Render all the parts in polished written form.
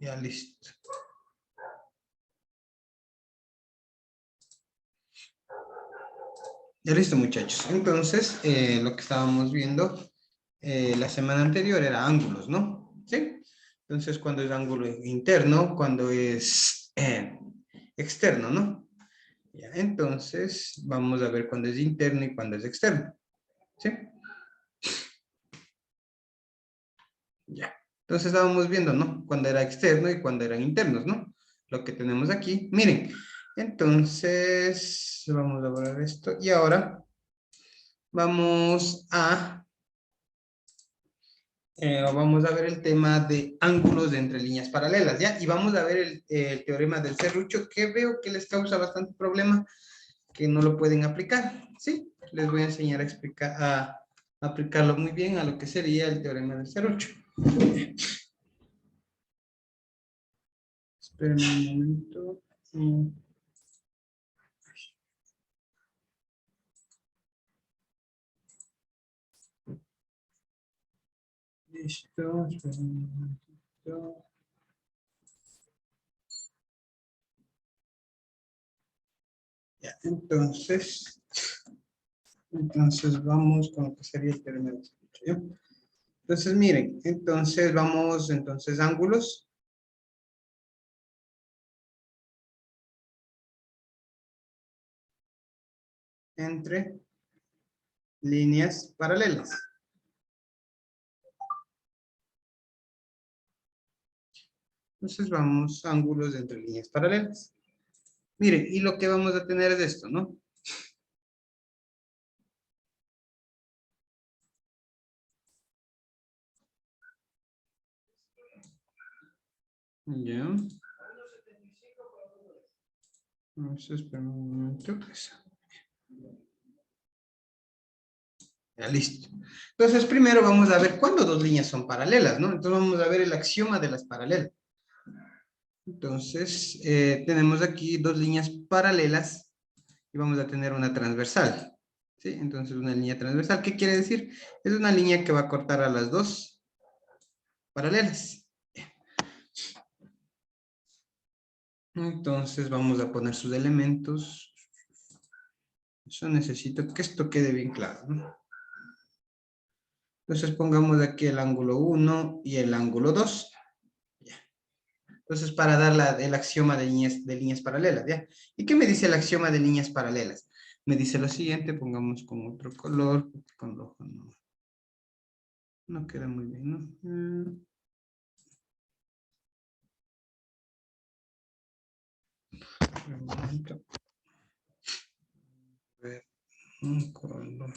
Ya listo. Ya listo, muchachos. Entonces, lo que estábamos viendo la semana anterior era ángulos, ¿no? ¿Sí? Entonces, cuando es ángulo interno, cuando es externo, ¿no? Ya, entonces, vamos a ver cuándo es interno y cuándo es externo. ¿Sí? Ya. Entonces, estábamos viendo, ¿no? Cuando era externo y cuando eran internos, ¿no? Lo que tenemos aquí. Miren. Entonces, vamos a borrar esto. Y ahora vamos vamos a ver el tema de ángulos de entre líneas paralelas, ¿ya? Y vamos a ver el teorema del serrucho, que veo que les causa bastante problema, que no lo pueden aplicar, ¿sí? Les voy a enseñar a explicar, a aplicarlo muy bien a lo que sería el teorema del serrucho. Esperen un momento. Listo, esperen un momentito. Ya, entonces vamos con lo que sería el teorema del serrucho, ¿ya? Entonces, miren, entonces vamos, entonces, ángulos entre líneas paralelas. Entonces vamos a ángulos entre líneas paralelas. Miren, y lo que vamos a tener es esto, ¿no? Ya. Vamos a esperar un momento. Ya, listo. Entonces, primero vamos a ver cuándo dos líneas son paralelas, ¿no? Entonces vamos a ver el axioma de las paralelas. Entonces, tenemos aquí dos líneas paralelas y vamos a tener una transversal. ¿Sí? Entonces, una línea transversal, ¿qué quiere decir? Es una línea que va a cortar a las dos paralelas. Entonces, vamos a poner sus elementos. Yo necesito que esto quede bien claro, ¿no? Entonces pongamos aquí el ángulo 1 y el ángulo 2. Ya. Entonces para dar el axioma de líneas paralelas, ¿ya? ¿Y qué me dice el axioma de líneas paralelas? Me dice lo siguiente, pongamos con otro color, con rojo no queda muy bien, ¿no? Un momento. A ver, un color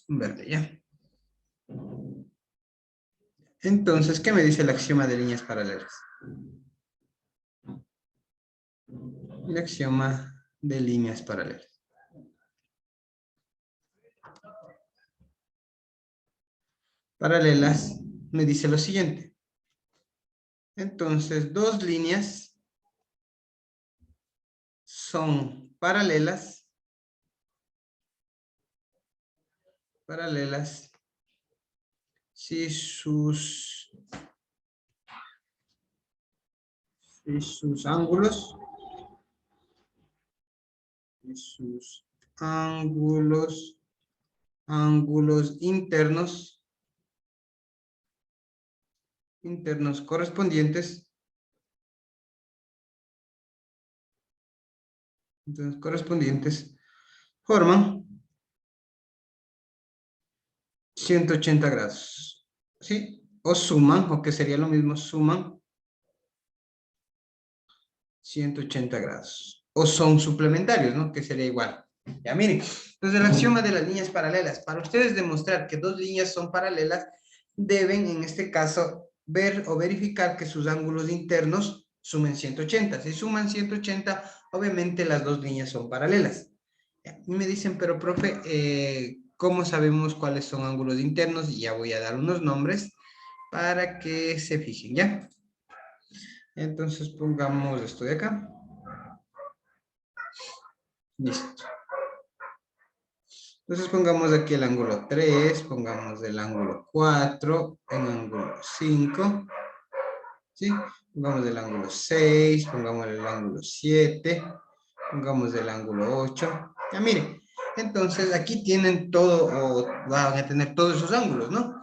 verde, ¿ya? Entonces, ¿qué me dice el axioma de líneas paralelas? El axioma de líneas paralelas. Paralelas me dice lo siguiente. Entonces, dos líneas son paralelas si sus ángulos internos correspondientes, forman 180 grados, ¿sí? O suman, o que sería lo mismo, suman 180 grados. O son suplementarios, ¿no? Que sería igual. Ya miren, entonces el axioma de las líneas paralelas. Para ustedes demostrar que dos líneas son paralelas, deben en este caso ver o verificar que sus ángulos internos sumen 180. Si suman 180, obviamente las dos líneas son paralelas. Y me dicen, pero profe, ¿cómo sabemos cuáles son ángulos internos? Y ya voy a dar unos nombres para que se fijen, ¿ya? Entonces pongamos esto de acá. Listo. Entonces pongamos aquí el ángulo 3, pongamos el ángulo 4, el ángulo 5 ¿sí? Pongamos el ángulo 6, pongamos el ángulo 7, pongamos el ángulo 8. Ya miren, entonces aquí tienen todo, o van a tener todos esos ángulos, ¿no?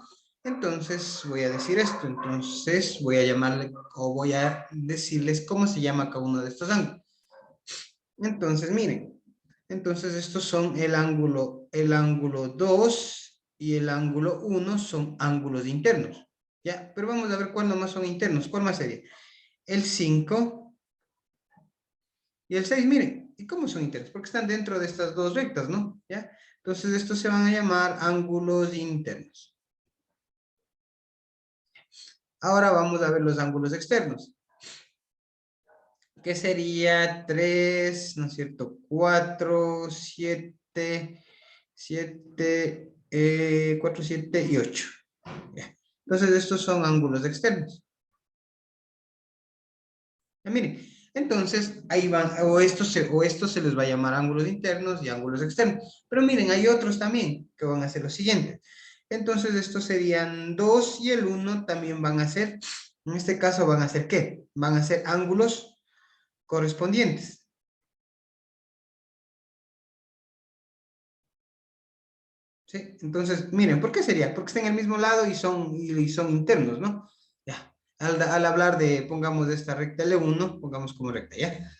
Entonces voy a decir esto, entonces voy a llamarle, o voy a decirles cómo se llama cada uno de estos ángulos. Entonces miren, entonces estos son el ángulo 2 y el ángulo 1 son ángulos internos, ¿ya? Pero vamos a ver cuál nomás son internos, ¿cuál más sería? El 5 y el 6, miren, ¿y cómo son internos? Porque están dentro de estas dos rectas, ¿no? ¿Ya? Entonces estos se van a llamar ángulos internos. Ahora vamos a ver los ángulos externos. ¿Qué sería 3, ¿no es cierto? 4, 7, 4, 7 y 8. ¿Ya? Entonces estos son ángulos externos. Ya, miren, entonces ahí van, o esto se les va a llamar ángulos internos y ángulos externos. Pero miren, hay otros también que van a ser los siguientes. Entonces estos serían 2 y el 1 también van a ser, en este caso van a ser ¿qué? Van a ser ángulos correspondientes. ¿Sí? Entonces, miren, ¿por qué sería? Porque están en el mismo lado y son internos, ¿no? Ya. Al hablar de, pongamos esta recta L1, pongamos como recta, ¿ya?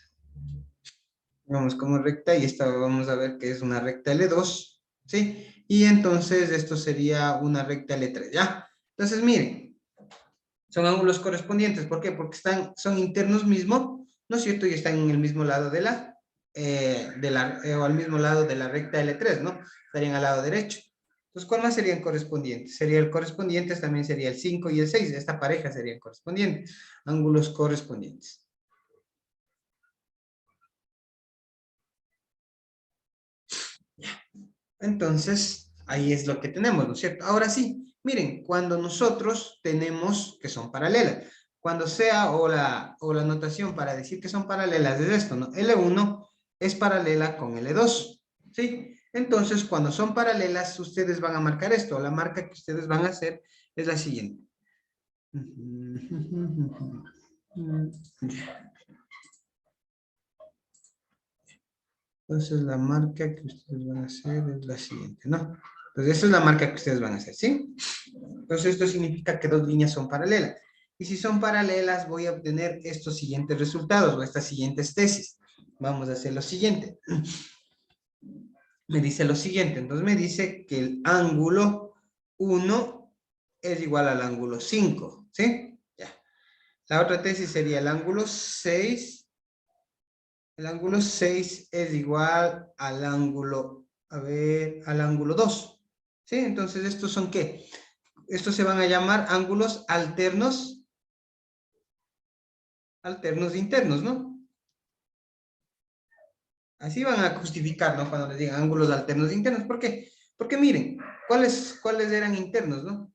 Vamos como recta y esta vamos a ver que es una recta L2, ¿sí? Y entonces esto sería una recta L3, ¿ya? Entonces, miren, son ángulos correspondientes. ¿Por qué? Porque son internos mismo, ¿no es cierto? Y están en el mismo lado o al mismo lado de la recta L3, ¿no? Estarían al lado derecho. Entonces, ¿cuál más serían correspondientes? Sería el correspondientes, también sería el 5 y el 6. Esta pareja serían correspondientes, ángulos correspondientes. Entonces, ahí es lo que tenemos, ¿no es cierto? Ahora sí, miren, cuando nosotros tenemos que son paralelas, cuando sea o la notación para decir que son paralelas es esto, ¿no? L1 es paralela con L2, ¿sí? Entonces, cuando son paralelas, ustedes van a marcar esto, la marca que ustedes van a hacer es la siguiente. Entonces, la marca que ustedes van a hacer es la siguiente, ¿no? Entonces, esa es la marca que ustedes van a hacer, ¿sí? Entonces, esto significa que dos líneas son paralelas. Y si son paralelas, voy a obtener estos siguientes resultados o estas siguientes tesis. Vamos a hacer lo siguiente. Me dice lo siguiente. Entonces, me dice que el ángulo 1 es igual al ángulo 5, ¿sí? Ya. La otra tesis sería el ángulo 6. El ángulo 6 es igual al ángulo, a ver, al ángulo 2. ¿Sí? Entonces, ¿estos son qué? Estos se van a llamar ángulos alternos internos, ¿no? Así van a justificar, ¿no? Cuando les digan ángulos alternos internos. ¿Por qué? Porque miren, ¿cuáles eran internos, no?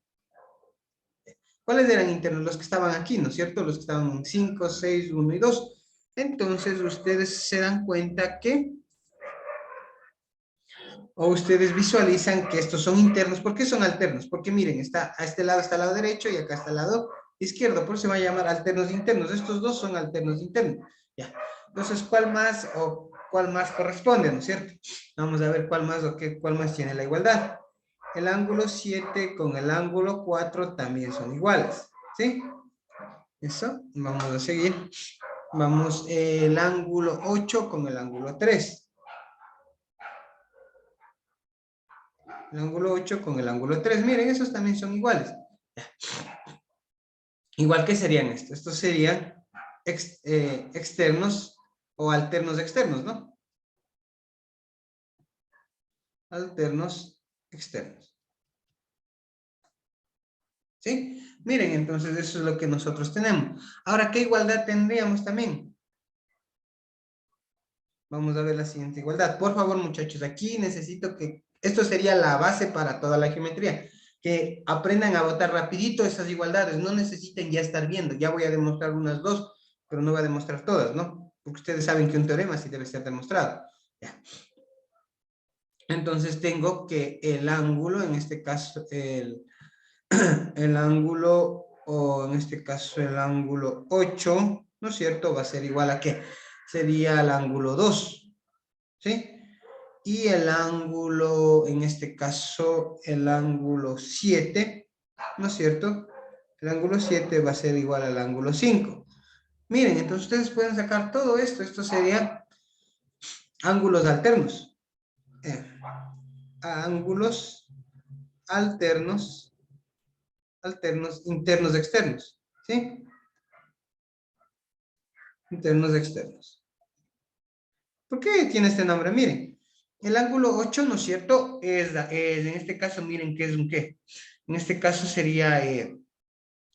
¿Cuáles eran internos? Los que estaban aquí, ¿no es cierto? Los que estaban en 5, 6, 1 y 2. Entonces, ustedes se dan cuenta que, o ustedes visualizan que estos son internos. ¿Por qué son alternos? Porque miren, a este lado está el lado derecho y acá está el lado izquierdo. Por eso se va a llamar alternos internos. Estos dos son alternos internos. Ya. Entonces, cuál más corresponde, ¿no es cierto? Vamos a ver cuál más cuál más tiene la igualdad. El ángulo 7 con el ángulo 4 también son iguales, ¿sí? Eso, vamos a seguir. Vamos, el ángulo 8 con el ángulo 3. El ángulo 8 con el ángulo 3. Miren, esos también son iguales. Igual que serían estos. Estos serían externos o alternos externos, ¿no? Alternos externos. ¿Sí? Miren, entonces eso es lo que nosotros tenemos. Ahora, ¿qué igualdad tendríamos también? Vamos a ver la siguiente igualdad. Por favor, muchachos, aquí necesito que... Esto sería la base para toda la geometría. Que aprendan a botar rapidito esas igualdades. No necesiten ya estar viendo. Ya voy a demostrar unas dos, pero no voy a demostrar todas, ¿no? Porque ustedes saben que un teorema sí debe ser demostrado. Ya. Entonces tengo que el ángulo, en este caso, el ángulo o en este caso el ángulo 8, ¿no es cierto? Va a ser igual a ¿qué? Sería el ángulo 2, ¿sí? Y el ángulo, en este caso, el ángulo 7, ¿no es cierto? El ángulo 7 va a ser igual al ángulo 5. Miren, entonces ustedes pueden sacar todo esto. Esto sería ángulos alternos. Ángulos alternos, internos externos, ¿sí? Internos externos. ¿Por qué tiene este nombre? Miren, el ángulo 8, ¿no es cierto? En este caso, miren que es un qué. En este caso sería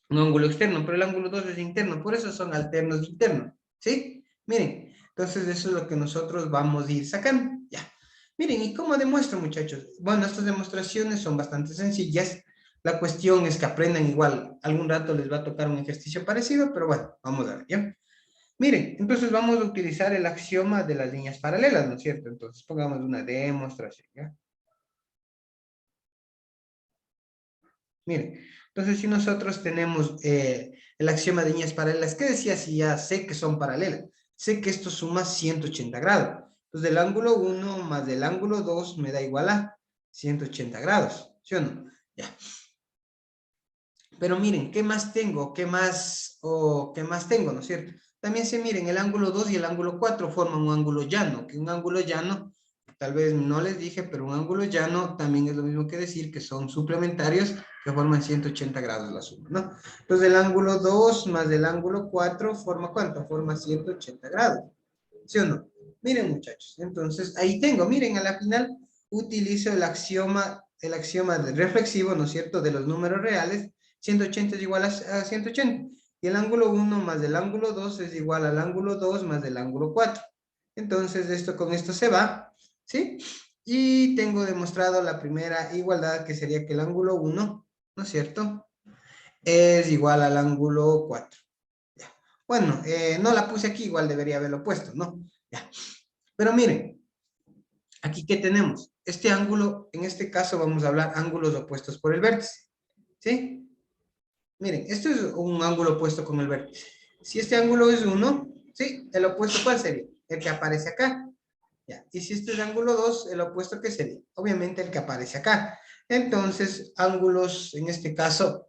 un ángulo externo, pero el ángulo 2 es interno, por eso son alternos internos, ¿sí? Miren, entonces eso es lo que nosotros vamos a ir sacando, ya. Miren, ¿y cómo demuestro, muchachos? Bueno, estas demostraciones son bastante sencillas. La cuestión es que aprendan igual. Algún rato les va a tocar un ejercicio parecido, pero bueno, vamos a ver, ¿ya? Miren, entonces vamos a utilizar el axioma de las líneas paralelas, ¿no es cierto? Entonces pongamos una demostración, ¿ya? Miren, entonces si nosotros tenemos el axioma de líneas paralelas, ¿qué decía si ya sé que son paralelas? Sé que esto suma 180 grados. Entonces del ángulo 1 más del ángulo 2 me da igual a 180 grados, ¿sí o no? Ya. Pero miren, ¿qué más tengo? ¿Qué más tengo, no es cierto? También se miren, el ángulo 2 y el ángulo 4 forman un ángulo llano, que un ángulo llano, tal vez no les dije, pero un ángulo llano también es lo mismo que decir que son suplementarios que forman 180 grados la suma, ¿no? Entonces el ángulo 2 más el ángulo 4 forma ¿cuánto? Forma 180 grados, ¿sí o no? Miren muchachos, entonces ahí tengo, miren, a la final utilizo el axioma de reflexivo, ¿no es cierto?, de los números reales. 180 es igual a 180. Y el ángulo 1 más el ángulo 2 es igual al ángulo 2 más el ángulo 4. Entonces, esto con esto se va, ¿sí? Y tengo demostrado la primera igualdad, que sería que el ángulo 1, ¿no es cierto?, es igual al ángulo 4. Ya. Bueno, no la puse aquí, igual debería haberlo puesto, ¿no? Ya. Pero miren, aquí ¿qué tenemos? Este ángulo, en este caso vamos a hablar ángulos opuestos por el vértice, ¿sí? Miren, esto es un ángulo opuesto con el vértice. Si este ángulo es 1, ¿sí? ¿El opuesto cuál sería? El que aparece acá. Ya. Y si este es ángulo 2, ¿el opuesto qué sería? Obviamente el que aparece acá. Entonces, ángulos, en este caso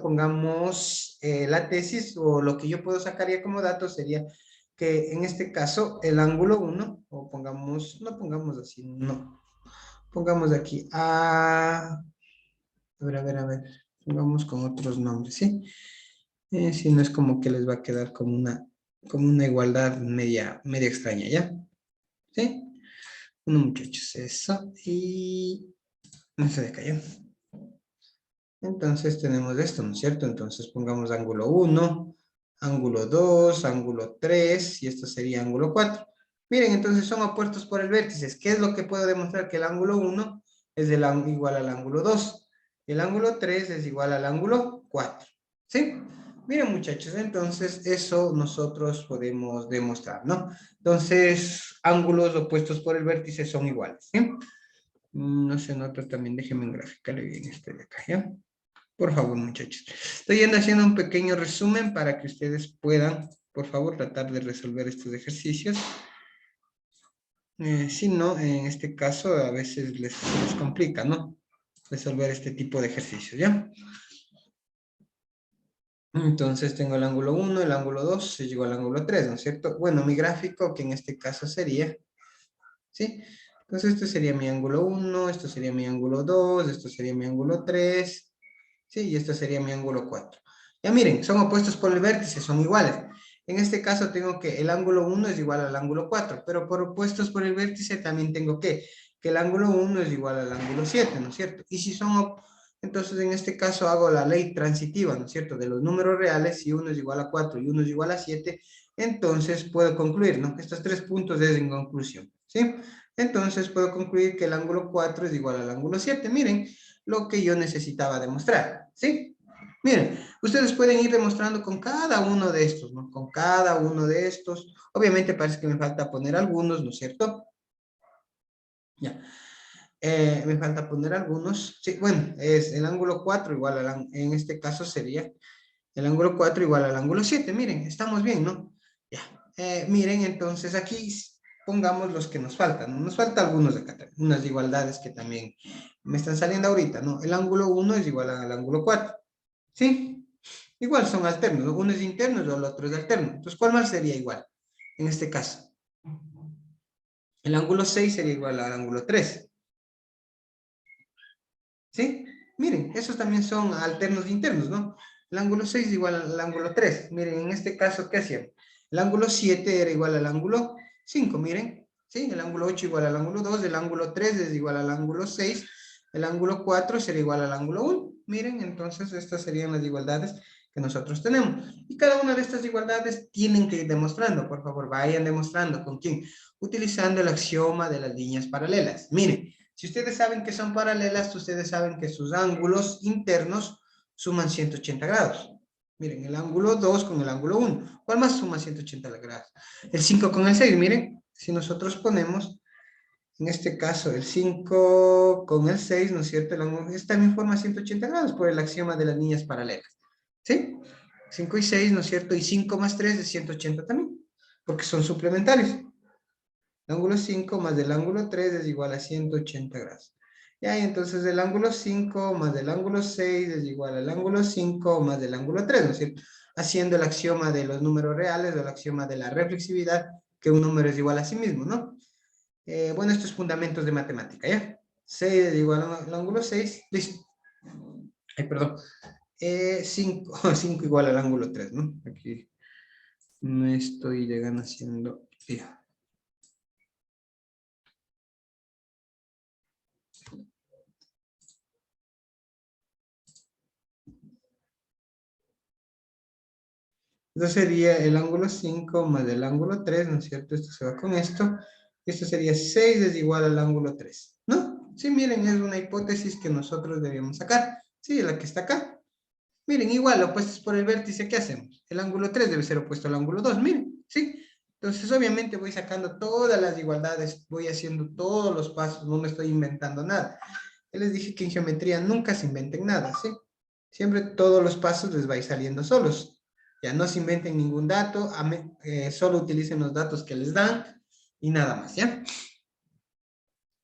pongamos la tesis, o lo que yo puedo sacaría como dato sería que en este caso el ángulo 1, o pongamos, no pongamos así, no. Pongamos aquí a ver, pongamos con otros nombres, ¿sí? Si no es como que les va a quedar como una igualdad media extraña, ¿ya? ¿Sí? Bueno, muchachos, eso. Y no se decayó. Entonces tenemos esto, ¿no es cierto? Entonces pongamos ángulo 1, ángulo 2, ángulo 3, y esto sería ángulo 4. Miren, entonces son opuestos por el vértice. ¿Qué es lo que puedo demostrar? Que el ángulo 1 es igual al ángulo 2. El ángulo 3 es igual al ángulo 4. ¿Sí? Miren, muchachos, entonces eso nosotros podemos demostrar, ¿no? Entonces, ángulos opuestos por el vértice son iguales, ¿sí? No se nota también, déjenme graficarle bien este de acá, ¿ya? Por favor, muchachos. Estoy haciendo un pequeño resumen para que ustedes puedan, por favor, tratar de resolver estos ejercicios. Si no, en este caso, a veces les complica, ¿no? Resolver este tipo de ejercicios, ¿ya? Entonces tengo el ángulo 1, el ángulo 2, se llegó al ángulo 3, ¿no es cierto? Bueno, mi gráfico, que en este caso sería, ¿sí? Entonces esto sería mi ángulo 1, esto sería mi ángulo 2, esto sería mi ángulo 3, ¿sí? Y esto sería mi ángulo 4. Ya miren, son opuestos por el vértice, son iguales. En este caso tengo que el ángulo 1 es igual al ángulo 4, pero por opuestos por el vértice también tengo que el ángulo 1 es igual al ángulo 7, ¿no es cierto? Y si son, entonces en este caso hago la ley transitiva, ¿no es cierto? De los números reales, si uno es igual a 4 y uno es igual a 7, entonces puedo concluir, ¿no? Que estos 3 puntos es en conclusión, ¿sí? Entonces puedo concluir que el ángulo 4 es igual al ángulo 7. Miren, lo que yo necesitaba demostrar, ¿sí? Miren, ustedes pueden ir demostrando con cada uno de estos, ¿no? Con cada uno de estos. Obviamente parece que me falta poner algunos, ¿no es cierto? Ya. Me falta poner algunos. Sí, bueno, es el ángulo 4 igual en este caso sería el ángulo 4 igual al ángulo 7. Miren, estamos bien, ¿no? Ya. Miren, entonces aquí pongamos los que nos faltan, ¿no? Nos faltan algunos de acá, unas igualdades que también me están saliendo ahorita, ¿no? El ángulo 1 es igual al ángulo 4, ¿sí? Igual son alternos, ¿no? Uno es interno y el otro es alterno. Entonces, ¿cuál más sería igual en este caso? El ángulo 6 sería igual al ángulo 3. ¿Sí? Miren, esos también son alternos internos, ¿no? El ángulo 6 es igual al ángulo 3. Miren, en este caso, ¿qué hacían? El ángulo 7 era igual al ángulo 5, miren. ¿Sí? El ángulo 8 igual al ángulo 2, el ángulo 3 es igual al ángulo 6, el ángulo 4 sería igual al ángulo 1. Miren, entonces estas serían las igualdades que nosotros tenemos. Y cada una de estas igualdades tienen que ir demostrando. Por favor, vayan demostrando. ¿Con quién? Utilizando el axioma de las líneas paralelas. Miren, si ustedes saben que son paralelas, ustedes saben que sus ángulos internos suman 180 grados. Miren, el ángulo 2 con el ángulo 1. ¿Cuál más suma 180 grados? El 5 con el 6. Miren, si nosotros ponemos, en este caso, el 5 con el 6, ¿no es cierto? El ángulo también forma 180 grados por el axioma de las líneas paralelas. ¿Sí? 5 y 6, ¿no es cierto? Y 5 más 3 es 180 también, porque son suplementarios. El ángulo 5 más el ángulo 3 es igual a 180 grados. Ya, y entonces el ángulo 5 más el ángulo 6 es igual al ángulo 5 más el ángulo 3, ¿no es cierto? Haciendo el axioma de los números reales o el axioma de la reflexividad, que un número es igual a sí mismo, ¿no? Bueno, estos fundamentos de matemática, ¿ya? 6 es igual al ángulo 6, listo. Ay, perdón. 5, 5 igual al ángulo 3, ¿no? Aquí me estoy llegando haciendo... Ya. Entonces sería el ángulo 5 más el ángulo 3, ¿no es cierto? Esto se va con esto. Esto sería 6 es igual al ángulo 3, ¿no? Sí, miren, es una hipótesis que nosotros debemos sacar. Sí, la que está acá. Miren, igual, opuestos por el vértice, ¿qué hacemos? El ángulo 3 debe ser opuesto al ángulo 2, miren, ¿sí? Entonces, obviamente voy sacando todas las igualdades, voy haciendo todos los pasos, no me estoy inventando nada. Ya les dije que en geometría nunca se inventen nada, ¿sí? Siempre todos los pasos les va a ir saliendo solos. Ya no se inventen ningún dato, solo utilicen los datos que les dan y nada más, ¿ya?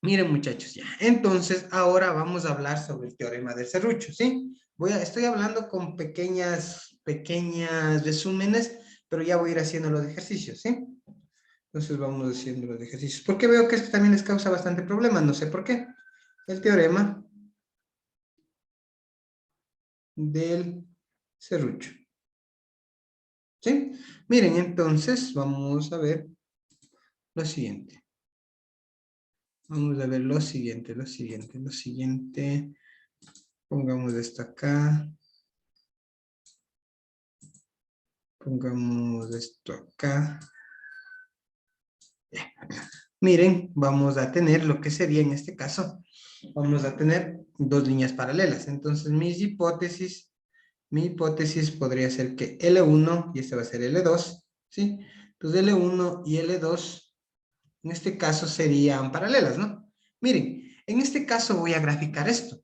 Miren, muchachos, ya. Entonces, ahora vamos a hablar sobre el teorema del serrucho, ¿sí? Estoy hablando con pequeñas resúmenes, pero ya voy a ir haciendo los ejercicios, ¿sí? Entonces vamos haciendo los ejercicios. Porque veo que esto también les causa bastante problema, no sé por qué. El teorema del serrucho. ¿Sí? Miren, entonces vamos a ver lo siguiente. Vamos a ver lo siguiente. Pongamos esto acá. Pongamos esto acá. Miren, vamos a tener lo que sería en este caso. Vamos a tener dos líneas paralelas. Entonces, mi hipótesis podría ser que L1 y este va a ser L2, ¿sí? Entonces, L1 y L2, en este caso serían paralelas, ¿no? Miren, en este caso voy a graficar esto.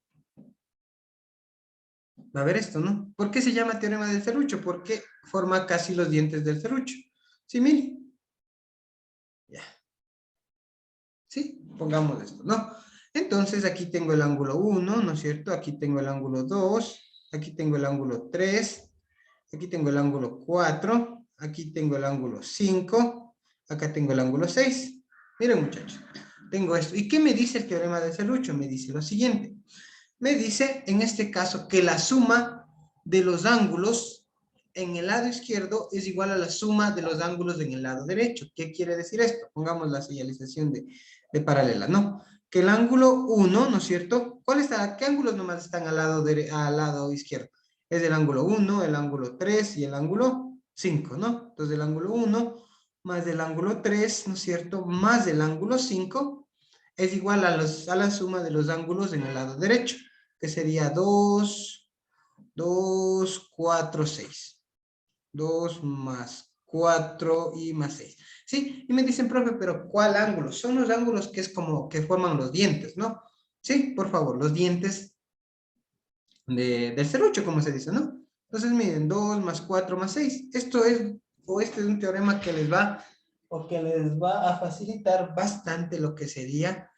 Va a ver esto, ¿no? ¿Por qué se llama teorema del serrucho? Porque forma casi los dientes del serrucho. ¿Sí, miren? Ya. ¿Sí? Pongamos esto, ¿no? Entonces, aquí tengo el ángulo 1, ¿no es cierto? Aquí tengo el ángulo 2, aquí tengo el ángulo 3, aquí tengo el ángulo 4, aquí tengo el ángulo 5, acá tengo el ángulo 6. Miren, muchachos, tengo esto. ¿Y qué me dice el teorema del serrucho? Me dice lo siguiente. Me dice, en este caso, que la suma de los ángulos en el lado izquierdo es igual a la suma de los ángulos en el lado derecho. ¿Qué quiere decir esto? Pongamos la señalización de paralela, ¿no? Que el ángulo 1, ¿no es cierto? ¿Qué ángulos nomás están al lado izquierdo? Es el ángulo 1, el ángulo 3 y el ángulo 5, ¿no? Entonces el ángulo 1 más el ángulo 3, ¿no es cierto? Más el ángulo 5 es igual a la suma de los ángulos en el lado derecho, que sería 2, 2, 4, 6. 2 más 4 y más 6. Sí, y me dicen, profe, pero ¿cuál ángulo? Son los ángulos que es como que forman los dientes, ¿no? Sí, por favor, los dientes del serrucho, como se dice, ¿no? Entonces, miren, 2 más 4 más 6. Esto es, o este es un teorema que les va, o que les va a facilitar bastante lo que sería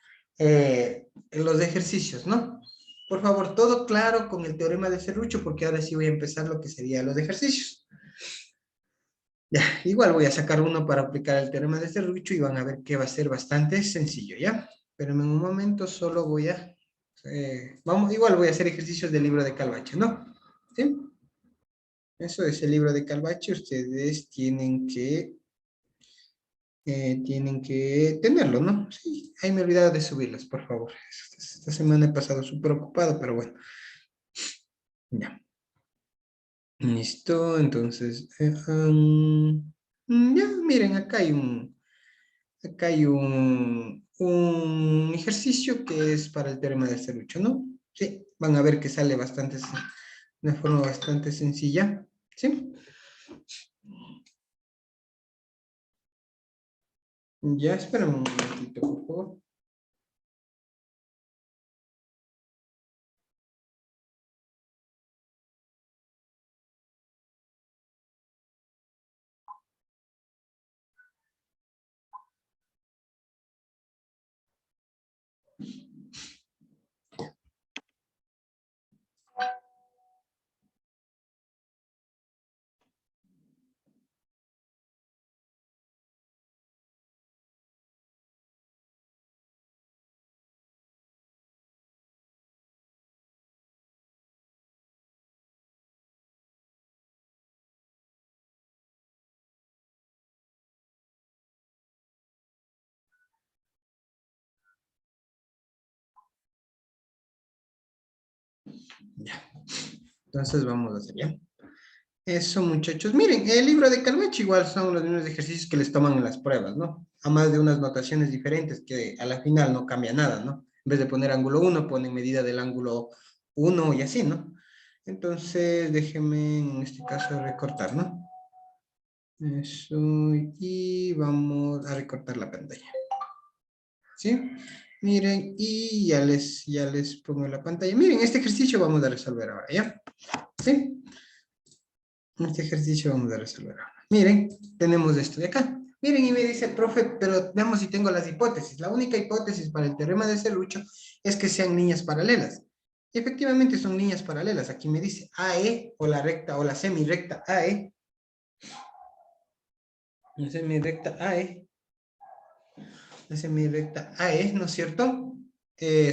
los ejercicios, ¿no? Por favor, todo claro con el teorema de serrucho, porque ahora sí voy a empezar lo que sería los ejercicios. Ya, igual voy a sacar uno para aplicar el teorema de serrucho y van a ver que va a ser bastante sencillo, ¿ya? Pero en un momento solo voy a... igual voy a hacer ejercicios del libro de Calvache, ¿no? ¿Sí? Eso es el libro de Calvache, ustedes tienen que tenerlo, ¿no? Sí, ahí me he olvidado de subirlos, por favor. Esta semana he pasado súper ocupado, pero bueno. Ya. Listo, entonces, ya, miren, acá hay un ejercicio que es para el teorema del serrucho, ¿no? Sí, van a ver que sale bastante, de una forma bastante sencilla, ¿sí? Ya, espérame un momentito, por favor. Ya, entonces vamos a hacer ya. Eso, muchachos. Miren, el libro de Calmeche igual son los mismos ejercicios que les toman en las pruebas, ¿no? A más de unas notaciones diferentes que a la final no cambia nada, ¿no? En vez de poner ángulo uno ponen medida del ángulo uno y así, ¿no? Entonces, déjenme en este caso recortar, ¿no? Eso, y vamos a recortar la pantalla. ¿Sí? Miren, y ya les pongo la pantalla. Miren, este ejercicio vamos a resolver ahora, ¿ya? ¿Sí? Este ejercicio vamos a resolver ahora. Miren, tenemos esto de acá. Miren, y me dice, profe, pero veamos si tengo las hipótesis. La única hipótesis para el teorema de Serrucho es que sean líneas paralelas. Y efectivamente son líneas paralelas. Aquí me dice AE, o la recta, o la semirecta AE. La semirecta AE. La semirecta AE, ¿no es cierto?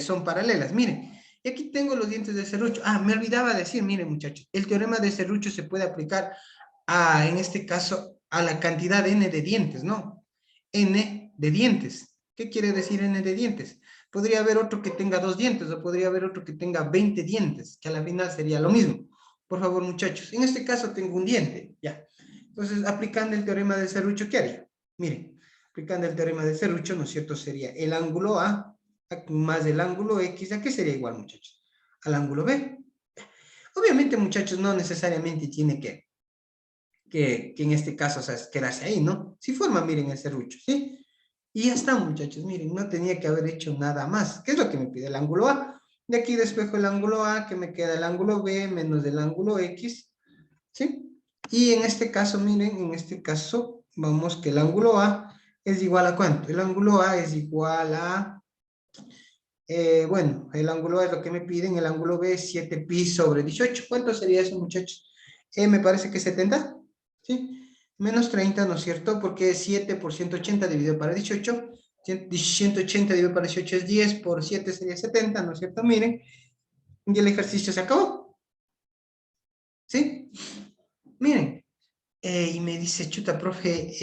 Son paralelas. Miren, y aquí tengo los dientes de Serrucho. Ah, me olvidaba decir, miren, muchachos, el teorema de Serrucho se puede aplicar en este caso, a la cantidad n de dientes, ¿no? N de dientes. ¿Qué quiere decir n de dientes? Podría haber otro que tenga 2 dientes o podría haber otro que tenga 20 dientes, que a la final sería lo mismo. Por favor, muchachos, en este caso tengo un diente, ya. Entonces, aplicando el teorema de Serrucho, ¿qué haría? Miren, aplicando el teorema de Serrucho, ¿no es cierto? Sería el ángulo A más el ángulo X, ¿a qué sería igual, muchachos? Al ángulo B. Obviamente, muchachos, no necesariamente tiene que en este caso, o sea, quedarse ahí, ¿no? Si forma, miren, el serrucho, ¿sí? Y ya está, muchachos, miren, no tenía que haber hecho nada más. ¿Qué es lo que me pide el ángulo A? De aquí despejo el ángulo A, que me queda el ángulo B menos el ángulo X, ¿sí? Y en este caso, miren, en este caso, vamos que el ángulo A es igual a ¿cuánto? El ángulo A es igual a, bueno, el ángulo A es lo que me piden, el ángulo B es 7pi sobre 18. ¿Cuánto sería eso, muchachos? Me parece que 70, ¿sí? Menos 30, ¿no es cierto? Porque es 7 por 180 dividido para 18. 180 dividido para 18 es 10, por 7 sería 70, ¿no es cierto? Miren, y el ejercicio se acabó, ¿sí? Miren, y me dice, chuta, profe,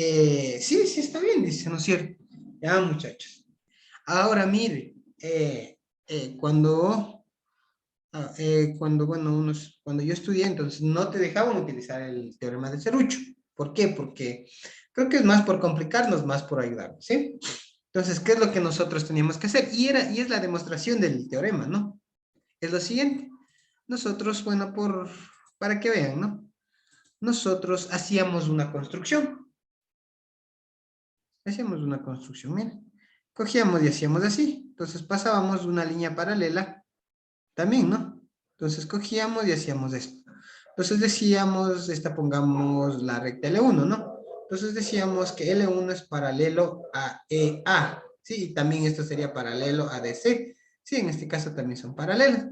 sí, sí, está bien, dice, ¿no es cierto? Ya, muchachos. Ahora, mire, bueno, cuando yo estudié, entonces no te dejaban utilizar el teorema de Serrucho. ¿Por qué? Porque creo que es más por complicarnos, más por ayudarnos, ¿sí? Entonces, ¿qué es lo que nosotros teníamos que hacer? Y es la demostración del teorema, ¿no? Es lo siguiente. Nosotros, bueno, para que vean, ¿no? Nosotros hacíamos una construcción. Hacíamos una construcción, miren. Cogíamos y hacíamos así. Entonces pasábamos una línea paralela también, ¿no? Entonces cogíamos y hacíamos esto. Entonces decíamos, esta pongamos la recta L1, ¿no? Entonces decíamos que L1 es paralelo a EA, ¿sí? Y también esto sería paralelo a DC. Sí, en este caso también son paralelas.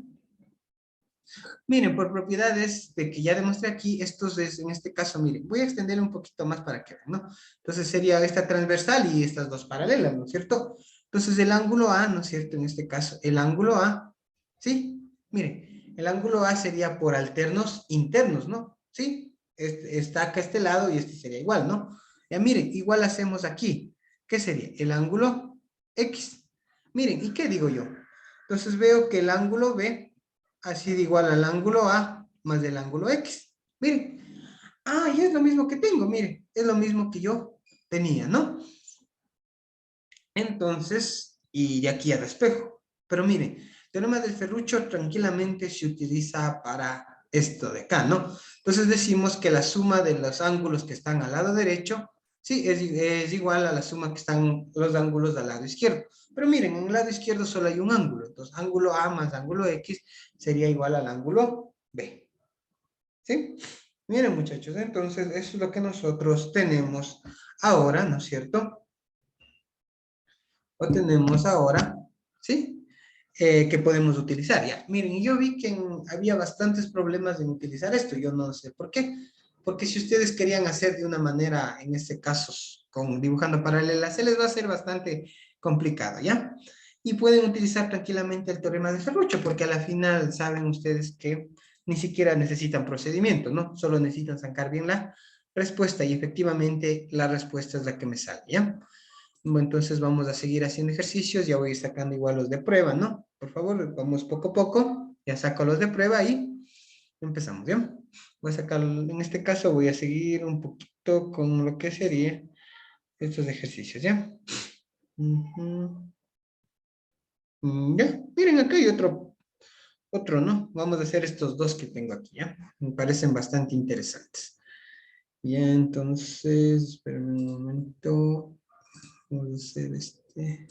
Miren, por propiedades de que ya demostré aquí, estos es, en este caso, miren, voy a extender un poquito más para que vean, ¿no? Entonces sería esta transversal y estas dos paralelas, ¿no es cierto? Entonces el ángulo A, ¿no es cierto? En este caso, el ángulo A, ¿sí? Miren, el ángulo A sería por alternos internos, ¿no? ¿Sí? Está acá este lado y este sería igual, ¿no? Ya miren, igual hacemos aquí. ¿Qué sería? El ángulo X. Miren, ¿y qué digo yo? Entonces veo que el ángulo B ha sido igual al ángulo A más el ángulo X. Miren. Ah, y es lo mismo que tengo, miren. Es lo mismo que yo tenía, ¿no? Entonces, y de aquí al espejo. Pero miren, el teorema del Ferruccio tranquilamente se utiliza para esto de acá, ¿no? Entonces decimos que la suma de los ángulos que están al lado derecho, sí, es igual a la suma que están los ángulos al lado izquierdo. Pero miren, en el lado izquierdo solo hay un ángulo. Entonces, ángulo A más ángulo X sería igual al ángulo B. ¿Sí? Miren, muchachos, entonces eso es lo que nosotros tenemos ahora, ¿no es cierto? O tenemos ahora, ¿sí? Que podemos utilizar, ya. Miren, yo vi que había bastantes problemas en utilizar esto, yo no sé por qué. Porque si ustedes querían hacer de una manera, en este caso, con dibujando paralelas, se les va a hacer bastante complicado, ¿ya? Y pueden utilizar tranquilamente el teorema de Ferruccio, porque a la final saben ustedes que ni siquiera necesitan procedimiento, ¿no? Solo necesitan sacar bien la respuesta y efectivamente la respuesta es la que me sale, ¿ya? Bueno, entonces vamos a seguir haciendo ejercicios, ya voy a ir sacando igual los de prueba, ¿no? Por favor, vamos poco a poco, ya saco los de prueba y empezamos, ¿ya? Voy a sacar, en este caso voy a seguir un poquito con lo que sería estos ejercicios, ¿ya? Ya, miren, acá hay otro, ¿no? Vamos a hacer estos dos que tengo aquí, ¿ya? Me parecen bastante interesantes. Ya, entonces, espérenme un momento. Vamos a hacer este.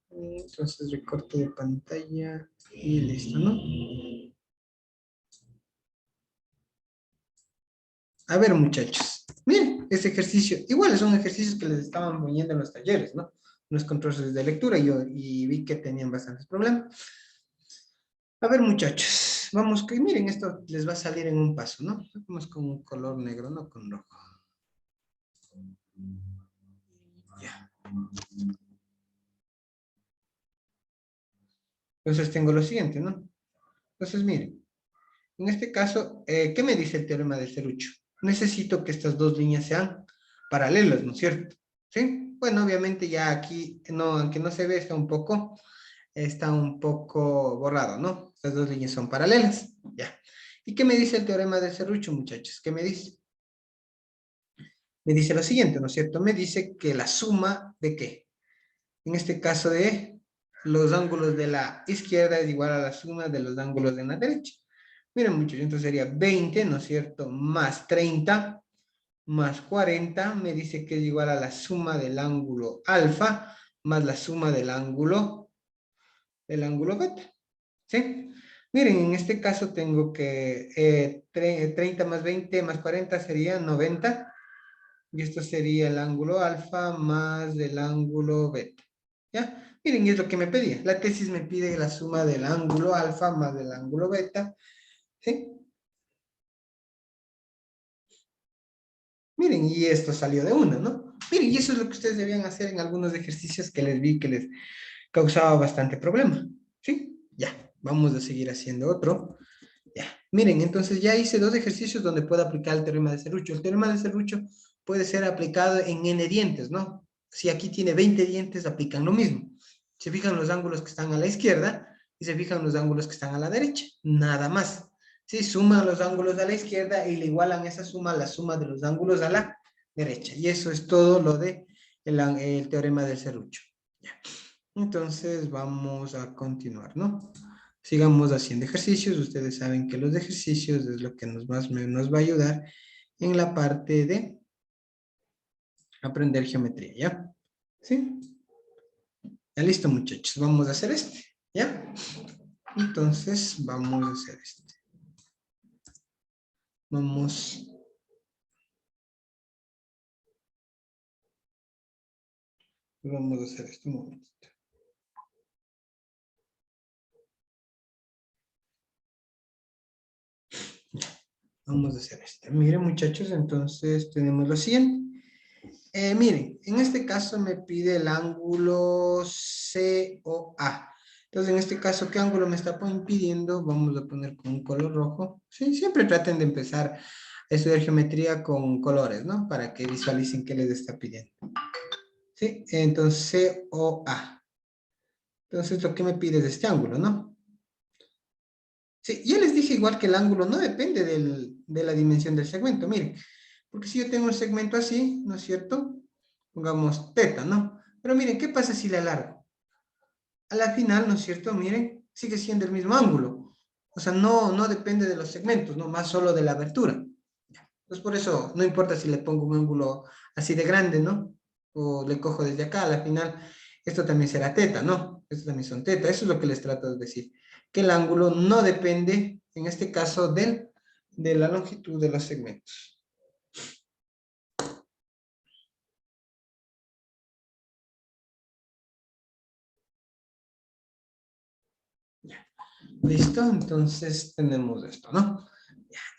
Entonces, recorto de pantalla y listo, ¿no? A ver, muchachos. Miren, este ejercicio. Igual son ejercicios que les estaban poniendo en los talleres, ¿no? Unos controles de lectura y vi que tenían bastantes problemas. A ver, muchachos, vamos que miren, esto les va a salir en un paso, ¿no? Vamos con un color negro, no con rojo. Ya. Entonces tengo lo siguiente, ¿no? Entonces, miren, en este caso, ¿qué me dice el teorema de Ferruccio? Necesito que estas dos líneas sean paralelas, ¿no es cierto? ¿Sí? Bueno, obviamente ya aquí, no, aunque no se ve, está un poco borrado, ¿no? Estas dos líneas son paralelas, ya. ¿Y qué me dice el teorema de Ferruccio, muchachos? ¿Qué me dice? Me dice lo siguiente, ¿no es cierto? Me dice que la suma de ¿qué? En este caso de los ángulos de la izquierda es igual a la suma de los ángulos de la derecha. Miren, muchachos, entonces sería 20, ¿no es cierto? Más 30 más 40 me dice que es igual a la suma del ángulo alfa más la suma del ángulo beta. ¿Sí? Miren, en este caso tengo que 30 más 20 más 40 sería 90 y esto sería el ángulo alfa más el ángulo beta. ¿Ya? Miren, y es lo que me pedía. La tesis me pide la suma del ángulo alfa más del ángulo beta. ¿Sí? Miren, y esto salió de una, ¿no? Miren, y eso es lo que ustedes debían hacer en algunos ejercicios que les vi que les causaba bastante problema. ¿Sí? Ya, vamos a seguir haciendo otro. Ya, miren, entonces ya hice dos ejercicios donde puedo aplicar el teorema de Serrucho. El teorema de Serrucho puede ser aplicado en n dientes, ¿no? Si aquí tiene 20 dientes, aplican lo mismo. Se fijan los ángulos que están a la izquierda y se fijan los ángulos que están a la derecha. Nada más. Sí, suman los ángulos a la izquierda y le igualan esa suma a la suma de los ángulos a la derecha. Y eso es todo lo de el teorema del Serrucho. Ya. Entonces vamos a continuar, ¿no? Sigamos haciendo ejercicios. Ustedes saben que los ejercicios es lo que nos va a ayudar en la parte de aprender geometría, ¿ya? ¿Sí? Ya listo, muchachos. Vamos a hacer este, ¿ya? Entonces, vamos a hacer este. Vamos a hacer esto un momento. Vamos a hacer este. Miren, muchachos, entonces tenemos lo siguiente. Miren, en este caso me pide el ángulo COA. Entonces, en este caso, ¿qué ángulo me está pidiendo? Vamos a poner con un color rojo. Sí, siempre traten de empezar a estudiar geometría con colores, ¿no? Para que visualicen qué les está pidiendo. Sí, entonces COA. Entonces, lo que me pide es este ángulo, ¿no? Sí, ya les dije igual que el ángulo no depende de la dimensión del segmento, miren. Porque si yo tengo un segmento así, ¿no es cierto? Pongamos teta, ¿no? Pero miren, ¿qué pasa si le alargo? A la final, ¿no es cierto? Miren, sigue siendo el mismo ángulo. O sea, no depende de los segmentos, ¿no? Más solo de la abertura. Entonces, por eso, no importa si le pongo un ángulo así de grande, ¿no? O le cojo desde acá, a la final, esto también será teta, ¿no? Esto también son teta. Eso es lo que les trato de decir. Que el ángulo no depende, en este caso, de la longitud de los segmentos. ¿Listo? Entonces tenemos esto, ¿no?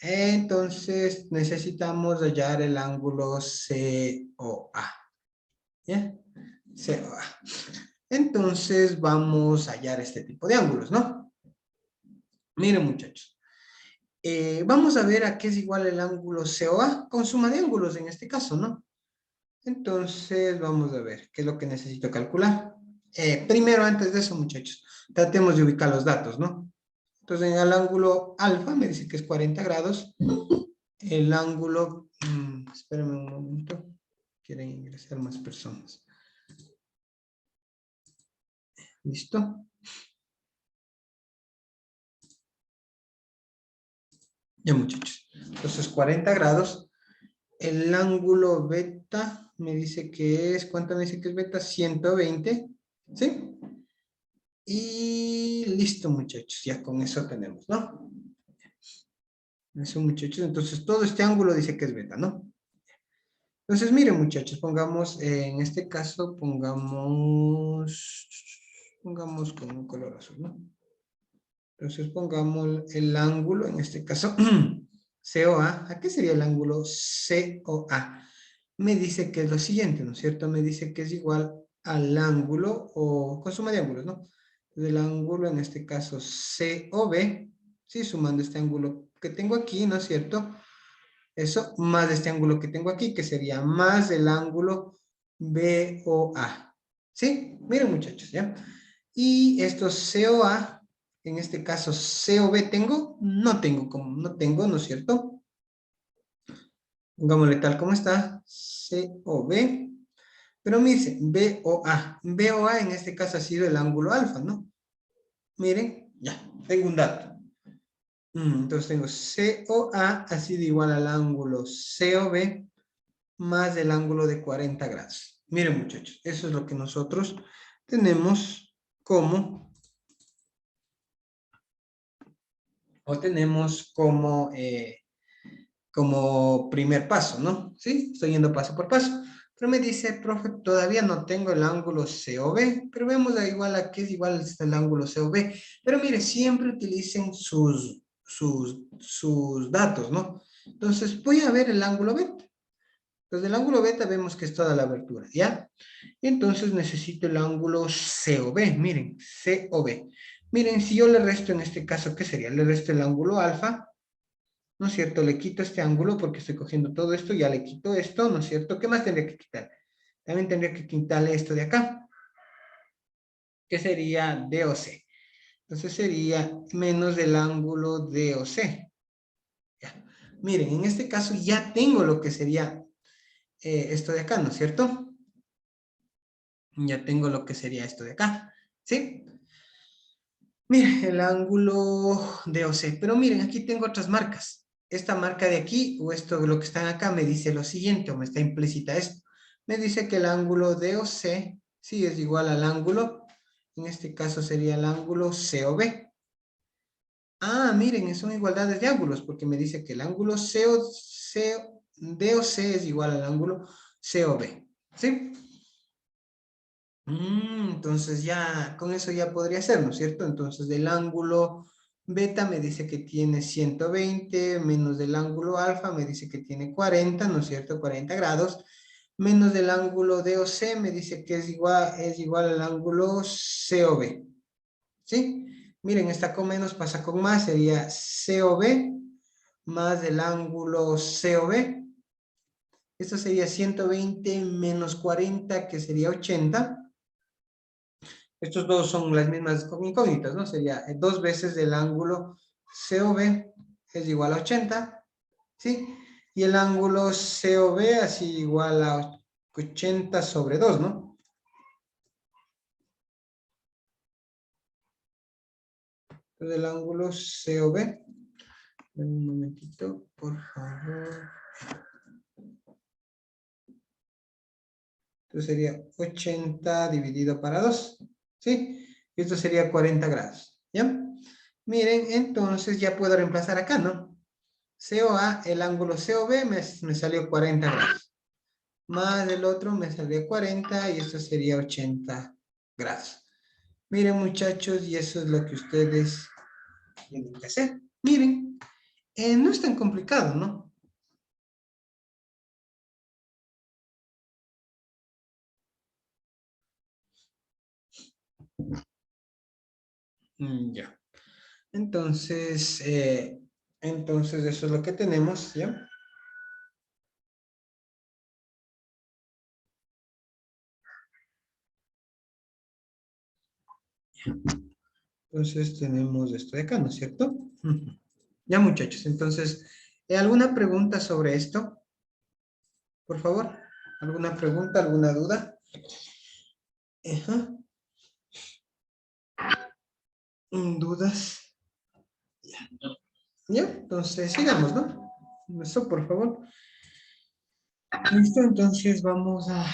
Entonces necesitamos hallar el ángulo COA. ¿Ya? COA. Entonces vamos a hallar este tipo de ángulos, ¿no? Miren, muchachos. Vamos a ver a qué es igual el ángulo COA con suma de ángulos en este caso, ¿no? Entonces vamos a ver qué es lo que necesito calcular. Primero, antes de eso, muchachos, tratemos de ubicar los datos, ¿no? Entonces, en el ángulo alfa me dice que es 40 grados. El ángulo, espérenme un momento, quieren ingresar más personas. ¿Listo? Ya, muchachos. Entonces, 40 grados. El ángulo beta me dice que es, ¿cuánto me dice que es beta? 120, ¿sí? Y listo, muchachos, ya con eso tenemos, ¿no? Eso, muchachos, entonces todo este ángulo dice que es beta, ¿no? Entonces, miren, muchachos, pongamos, en este caso, pongamos con un color azul, ¿no? Entonces, pongamos el ángulo, en este caso, COA. ¿A qué sería el ángulo COA? Me dice que es lo siguiente, ¿no es cierto? Me dice que es igual al ángulo, o con suma de ángulos, ¿no? Del ángulo, en este caso, COB, ¿sí? Sumando este ángulo que tengo aquí, ¿no es cierto? Eso más este ángulo que tengo aquí, que sería más el ángulo BOA. ¿Sí? Miren, muchachos, ¿ya? Y esto COA, en este caso COB tengo, no tengo, como no tengo, ¿no es cierto? Pongámosle tal como está, COB. Pero me dice BOA. BOA en este caso ha sido el ángulo alfa, ¿no? Miren, ya, tengo un dato. Entonces tengo COA ha sido igual al ángulo COB más el ángulo de 40 grados. Miren, muchachos, eso es lo que nosotros tenemos como, como primer paso, ¿no? ¿Sí? Estoy yendo paso por paso. Pero me dice, profe, todavía no tengo el ángulo COB, pero vemos a igual a qué es igual el ángulo COB. Pero mire, siempre utilicen sus datos, ¿no? Entonces, voy a ver el ángulo beta. Entonces, del ángulo beta vemos que es toda la abertura, ¿ya? Entonces, necesito el ángulo COB, miren, COB. Miren, si yo le resto en este caso, ¿qué sería? Le resto el ángulo alfa, ¿no es cierto? Le quito este ángulo porque estoy cogiendo todo esto, ya le quito esto, ¿no es cierto? ¿Qué más tendría que quitar? También tendría que quitarle esto de acá, que sería DOC. Entonces sería menos el ángulo DOC. Ya. Miren, en este caso ya tengo lo que sería esto de acá, ¿no es cierto? Ya tengo lo que sería esto de acá, ¿sí? Miren, el ángulo DOC. Pero miren, aquí tengo otras marcas. Esta marca de aquí, o esto, lo que están acá, me dice lo siguiente, o me está implícita esto. me dice que el ángulo DOC, sí, es igual al ángulo, en este caso sería el ángulo COB. Ah, miren, son igualdades de ángulos, porque me dice que el ángulo DOC es igual al ángulo COB, ¿sí? Entonces ya, con eso ya podría ser, ¿no es cierto? Entonces del ángulo beta me dice que tiene 120, menos del ángulo alfa me dice que tiene 40, ¿no es cierto? 40 grados, menos del ángulo DOC me dice que es igual al ángulo COB, ¿sí? Miren, está con menos, pasa con más, sería COB más del ángulo COB. Esto sería 120 menos 40, que sería 80. Estos dos son las mismas incógnitas, ¿no? Sería 2 veces del ángulo COB es igual a 80, ¿sí? Y el ángulo COB así igual a 80 sobre 2, ¿no? Entonces el ángulo COB, un momentito, por favor. Entonces sería 80 dividido para 2, ¿sí? Y esto sería 40 grados, ¿ya? Miren, entonces ya puedo reemplazar acá, ¿no? COA, el ángulo COB me salió 40 grados. Más el otro me salió 40 y esto sería 80 grados. Miren, muchachos, y eso es lo que ustedes tienen que hacer. Miren, no es tan complicado, ¿no? Ya. Entonces, entonces eso es lo que tenemos, ¿ya? Entonces tenemos esto de acá, ¿no es cierto? Ujú. Ya, muchachos, entonces, ¿alguna pregunta sobre esto? Por favor, ¿alguna pregunta, alguna duda? Ajá. ¿Dudas? Ya, entonces sigamos, ¿no? Eso, por favor. Listo, entonces vamos a...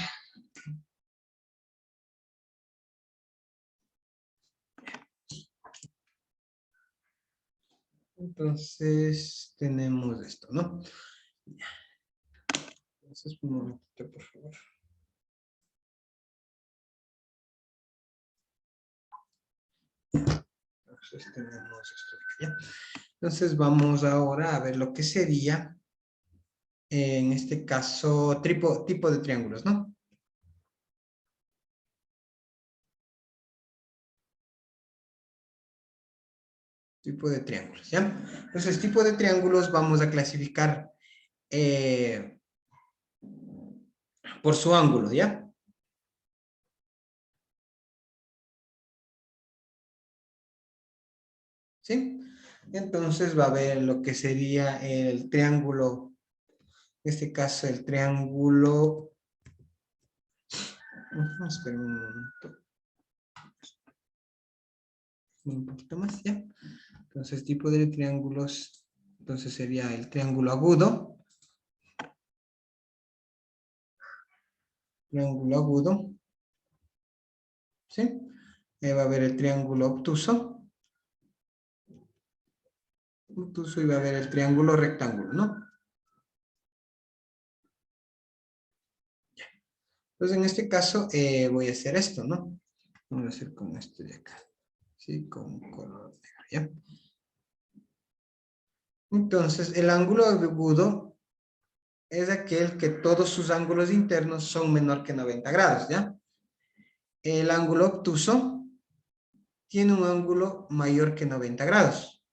Entonces tenemos esto, ¿no? Entonces, un momentito, por favor. Entonces tenemos esto de acá, ¿ya? Entonces vamos ahora a ver lo que sería, en este caso, tipo de triángulos, ¿no? Tipo de triángulos, ¿ya? Entonces, tipo de triángulos vamos a clasificar por su ángulo, ¿ya? ¿Sí? Entonces va a haber lo que sería el triángulo, en este caso el triángulo, espera un momento, un poquito más, ¿ya? Entonces, tipo de triángulos, entonces sería el triángulo agudo, ¿sí? Va a haber el triángulo obtuso y va a haber el triángulo rectángulo, ¿no? Entonces, en este caso, voy a hacer esto, ¿no? Vamos a hacer con esto de acá, ¿sí? Con color negro, ¿ya? Entonces, el ángulo agudo es aquel que todos sus ángulos internos son menor que 90 grados, ¿ya? El ángulo obtuso tiene un ángulo mayor que 90 grados,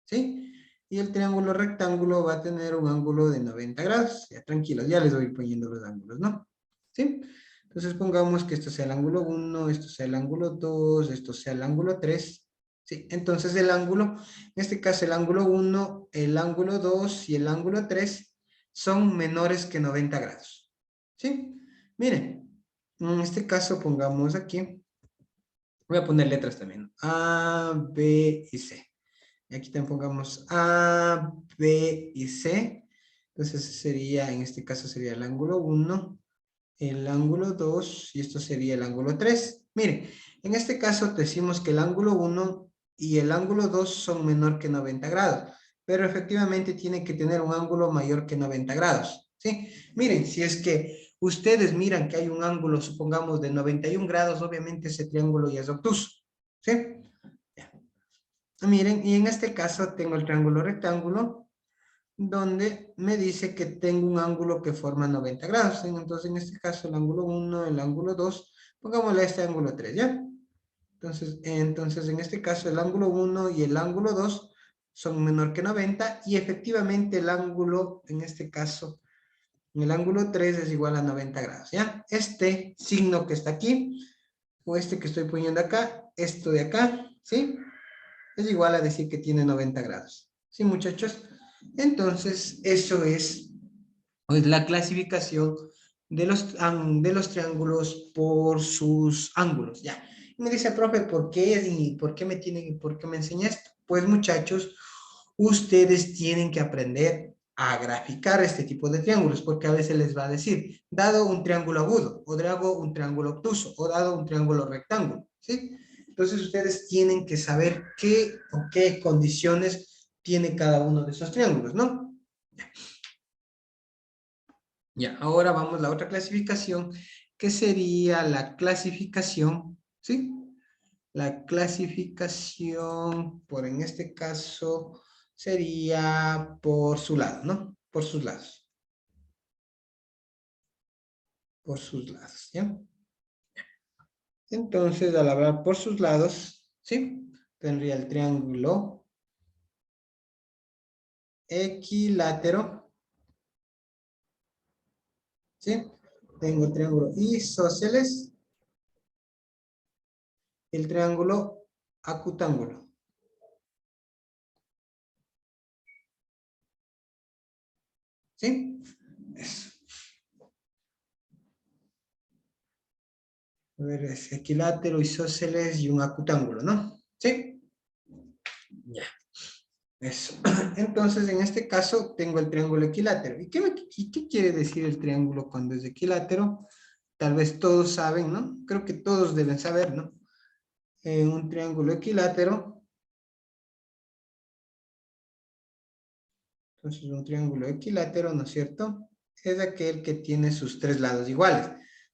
¿sí? Y el triángulo rectángulo va a tener un ángulo de 90 grados. Ya tranquilos, ya les voy poniendo los ángulos, ¿no? ¿Sí? Entonces pongamos que esto sea el ángulo 1, esto sea el ángulo 2, esto sea el ángulo 3. ¿Sí? Entonces el ángulo, en este caso el ángulo 1, el ángulo 2 y el ángulo 3 son menores que 90 grados. ¿Sí? Miren, en este caso pongamos aquí, voy a poner letras también. A, B y C. Y aquí también pongamos A, B y C. Entonces sería, en este caso sería el ángulo 1, el ángulo 2 y esto sería el ángulo 3. Miren, en este caso decimos que el ángulo 1 y el ángulo 2 son menor que 90 grados, pero efectivamente tiene que tener un ángulo mayor que 90 grados, ¿sí? Miren, si es que ustedes miran que hay un ángulo, supongamos, de 91 grados, obviamente ese triángulo ya es obtuso, ¿sí? Ya. Miren, y en este caso tengo el triángulo rectángulo, donde me dice que tengo un ángulo que forma 90 grados. Entonces, en este caso, el ángulo 1, el ángulo 2, pongámosle este ángulo 3, ¿ya? Entonces, en este caso, el ángulo 1 y el ángulo 2 son menor que 90 y efectivamente el ángulo, en este caso, el ángulo 3 es igual a 90 grados, ¿ya? Este signo que está aquí, o este que estoy poniendo acá, esto de acá, ¿sí? Es igual a decir que tiene 90 grados. ¿Sí, muchachos? Entonces, eso es pues, la clasificación de los triángulos por sus ángulos, ya. Y me dice, profe, ¿por qué? ¿Y por qué me enseña esto? Pues, muchachos, ustedes tienen que aprender a graficar este tipo de triángulos, porque a veces les va a decir, dado un triángulo agudo, o dado un triángulo obtuso, o dado un triángulo rectángulo, ¿sí? Entonces ustedes tienen que saber qué o qué condiciones tiene cada uno de esos triángulos, ¿no? Ya, ahora vamos a la otra clasificación, que sería la clasificación, ¿sí? La clasificación, por en este caso, sería por su lado, ¿no? Por sus lados. Por sus lados, ¿ya? Entonces, al hablar por sus lados, ¿sí? Tendría el triángulo equilátero, ¿sí? Tengo triángulo isósceles, el triángulo acutángulo. ¿Sí? Eso. A ver, es equilátero, isósceles y un acutángulo, ¿no? ¿Sí? Ya. Eso. Entonces, en este caso, tengo el triángulo equilátero. ¿Y qué quiere decir el triángulo cuando es equilátero? Tal vez todos saben, ¿no? Creo que todos deben saber, ¿no? Un triángulo equilátero. Entonces, un triángulo equilátero, ¿no es cierto? Es aquel que tiene sus tres lados iguales.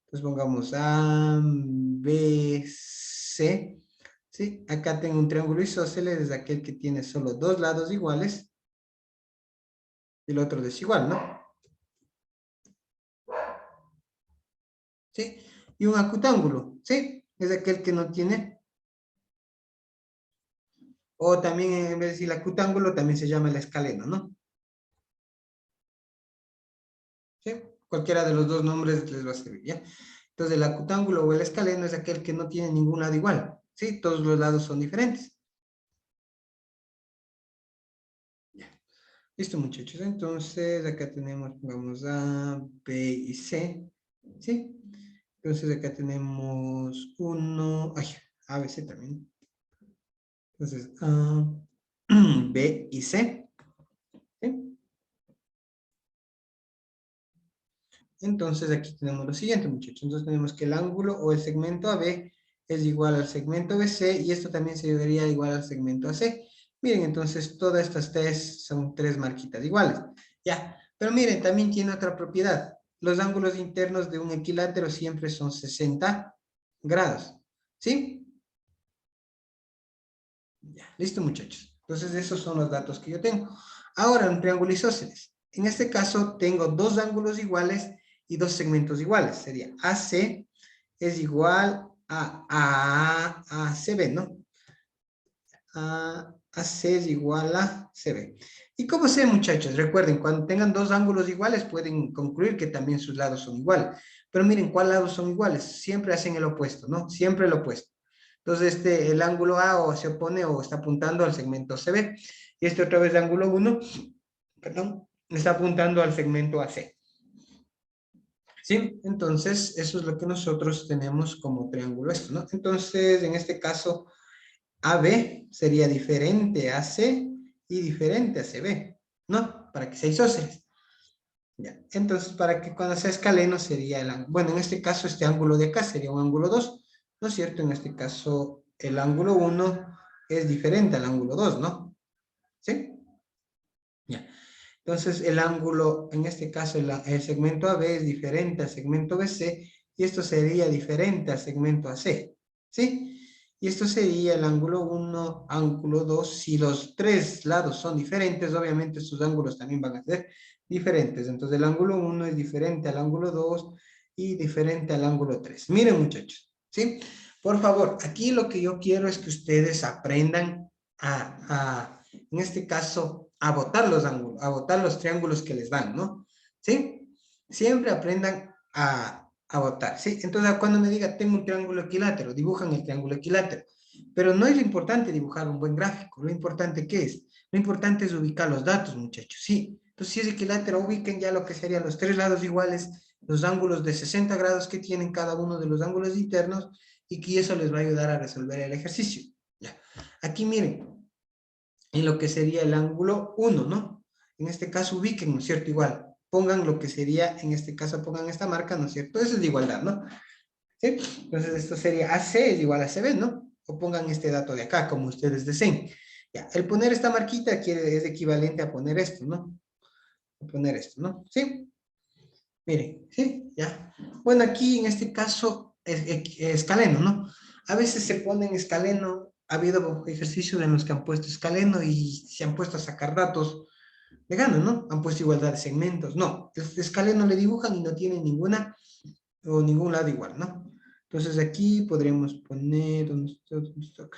Entonces, pongamos A, B, C. ¿Sí? Acá tengo un triángulo isósceles, es aquel que tiene solo dos lados iguales y el otro desigual, ¿no? ¿Sí? Y un acutángulo, ¿sí? Es aquel que no tiene, o también en vez de decir acutángulo, también se llama el escaleno, ¿no? ¿Sí? Cualquiera de los dos nombres les va a servir, ¿ya? Entonces, el acutángulo o el escaleno es aquel que no tiene ningún lado igual, ¿sí? Todos los lados son diferentes. Ya. Listo, muchachos. Entonces, acá tenemos, vamos a B y C, ¿sí? Entonces, acá tenemos uno, ay, A, B, C también. Entonces, A, B y C, ¿sí? Entonces aquí tenemos lo siguiente, muchachos. Entonces tenemos que el ángulo o el segmento AB es igual al segmento BC y esto también se debería igual al segmento AC. Miren, entonces todas estas tres son tres marquitas iguales. Ya, pero miren, también tiene otra propiedad. Los ángulos internos de un equilátero siempre son 60 grados. ¿Sí? Ya, listo, muchachos. Entonces esos son los datos que yo tengo. Ahora, un triángulo isósceles. En este caso tengo dos ángulos iguales y dos segmentos iguales. Sería AC es igual a ACB, ¿no? AC es igual a CB. ¿Y cómo sé, muchachos? Recuerden, cuando tengan dos ángulos iguales pueden concluir que también sus lados son iguales. Pero miren, ¿cuál lados son iguales? Siempre hacen el opuesto, ¿no? Siempre el opuesto. Entonces, el ángulo A o se opone o está apuntando al segmento CB. Y este otra vez el ángulo 1, perdón, está apuntando al segmento AC. ¿Sí? Entonces, eso es lo que nosotros tenemos como triángulo esto, ¿no? Entonces, en este caso, AB sería diferente a AC y diferente a CB, ¿no? Para que sea isósceles. Ya. Entonces, para que cuando sea escaleno sería el ángulo. Bueno, en este caso, este ángulo de acá sería un ángulo 2, ¿no es cierto? En este caso, el ángulo 1 es diferente al ángulo 2, ¿no? ¿Sí? Ya. Entonces, el ángulo, en este caso, el segmento AB es diferente al segmento BC y esto sería diferente al segmento AC, ¿sí? Y esto sería el ángulo 1, ángulo 2. Si los tres lados son diferentes, obviamente sus ángulos también van a ser diferentes. Entonces, el ángulo 1 es diferente al ángulo 2 y diferente al ángulo 3. Miren, muchachos, ¿sí? Por favor, aquí lo que yo quiero es que ustedes aprendan en este caso, a botar los ángulos, a botar los triángulos que les dan, ¿no? ¿Sí? Siempre aprendan a botar, ¿sí? Entonces, cuando me diga, tengo un triángulo equilátero, dibujan el triángulo equilátero. Pero no es lo importante dibujar un buen gráfico. Lo importante, ¿qué es? Lo importante es ubicar los datos, muchachos, ¿sí? Entonces, si es equilátero, ubiquen ya lo que serían los tres lados iguales, los ángulos de 60 grados que tienen cada uno de los ángulos internos, y que eso les va a ayudar a resolver el ejercicio. Ya. Aquí miren, en lo que sería el ángulo 1, ¿no? En este caso ubiquen, ¿no es cierto? Igual, pongan lo que sería, en este caso pongan esta marca, ¿no es cierto? Eso es de igualdad, ¿no? ¿Sí? Entonces esto sería AC es igual a CB, ¿no? O pongan este dato de acá, como ustedes deseen. Ya, el poner esta marquita es equivalente a poner esto, ¿no? A poner esto, ¿no? ¿Sí? Miren, ¿sí? Ya. Bueno, aquí en este caso es escaleno, ¿no? A veces se pone en escaleno, ha habido ejercicios en los que han puesto escaleno y se han puesto a sacar datos de gano, ¿no? Han puesto igualdad de segmentos, no. El escaleno le dibujan y no tiene ninguna o ningún lado igual, ¿no? Entonces aquí podríamos poner, ¿dónde está? ¿Dónde está?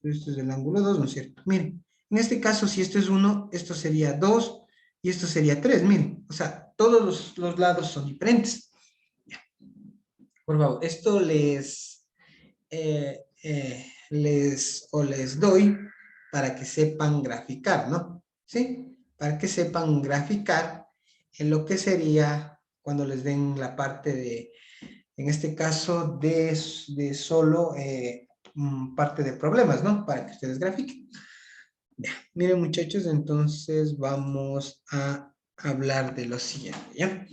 Este es el ángulo 2, ¿no es cierto? Miren, en este caso, si esto es 1, esto sería 2 y esto sería 3, miren. O sea, todos los lados son diferentes. Por favor, esto les doy para que sepan graficar, ¿no? ¿Sí? Para que sepan graficar en lo que sería cuando les den la parte de, en este caso, de solo parte de problemas, ¿no? Para que ustedes grafiquen. Ya, miren muchachos, entonces vamos a hablar de lo siguiente, ¿ya?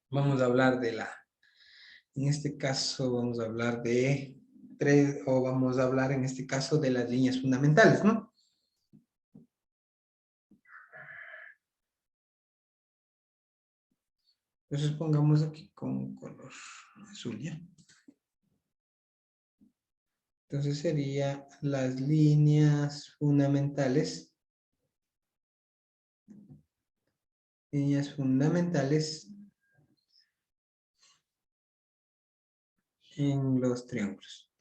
Vamos a hablar en este caso vamos a hablar de tres, o vamos a hablar en este caso de las líneas fundamentales, ¿no? Entonces pongamos aquí con color azul, ¿ya? Entonces sería las líneas fundamentales en los triángulos.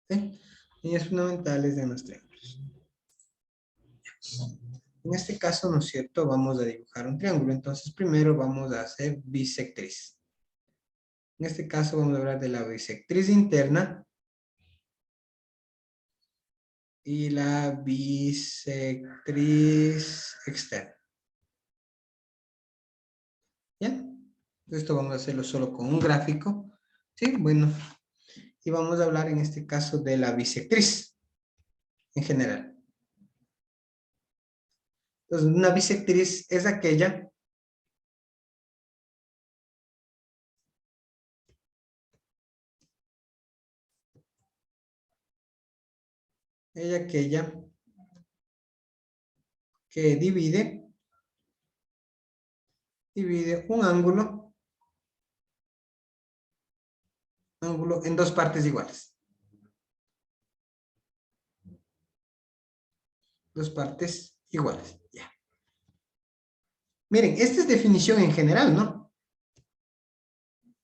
¿Sí? Líneas fundamentales de los triángulos. En este caso, ¿no es cierto? Vamos a dibujar un triángulo. Entonces, primero vamos a hacer bisectriz. En este caso, vamos a hablar de la bisectriz interna y la bisectriz externa. ¿Ya? Esto vamos a hacerlo solo con un gráfico. ¿Sí? Bueno. Y vamos a hablar en este caso de la bisectriz en general. Entonces, una bisectriz es aquella que divide un ángulo en dos partes iguales. Dos partes iguales. Ya. Miren, esta es definición en general, ¿no?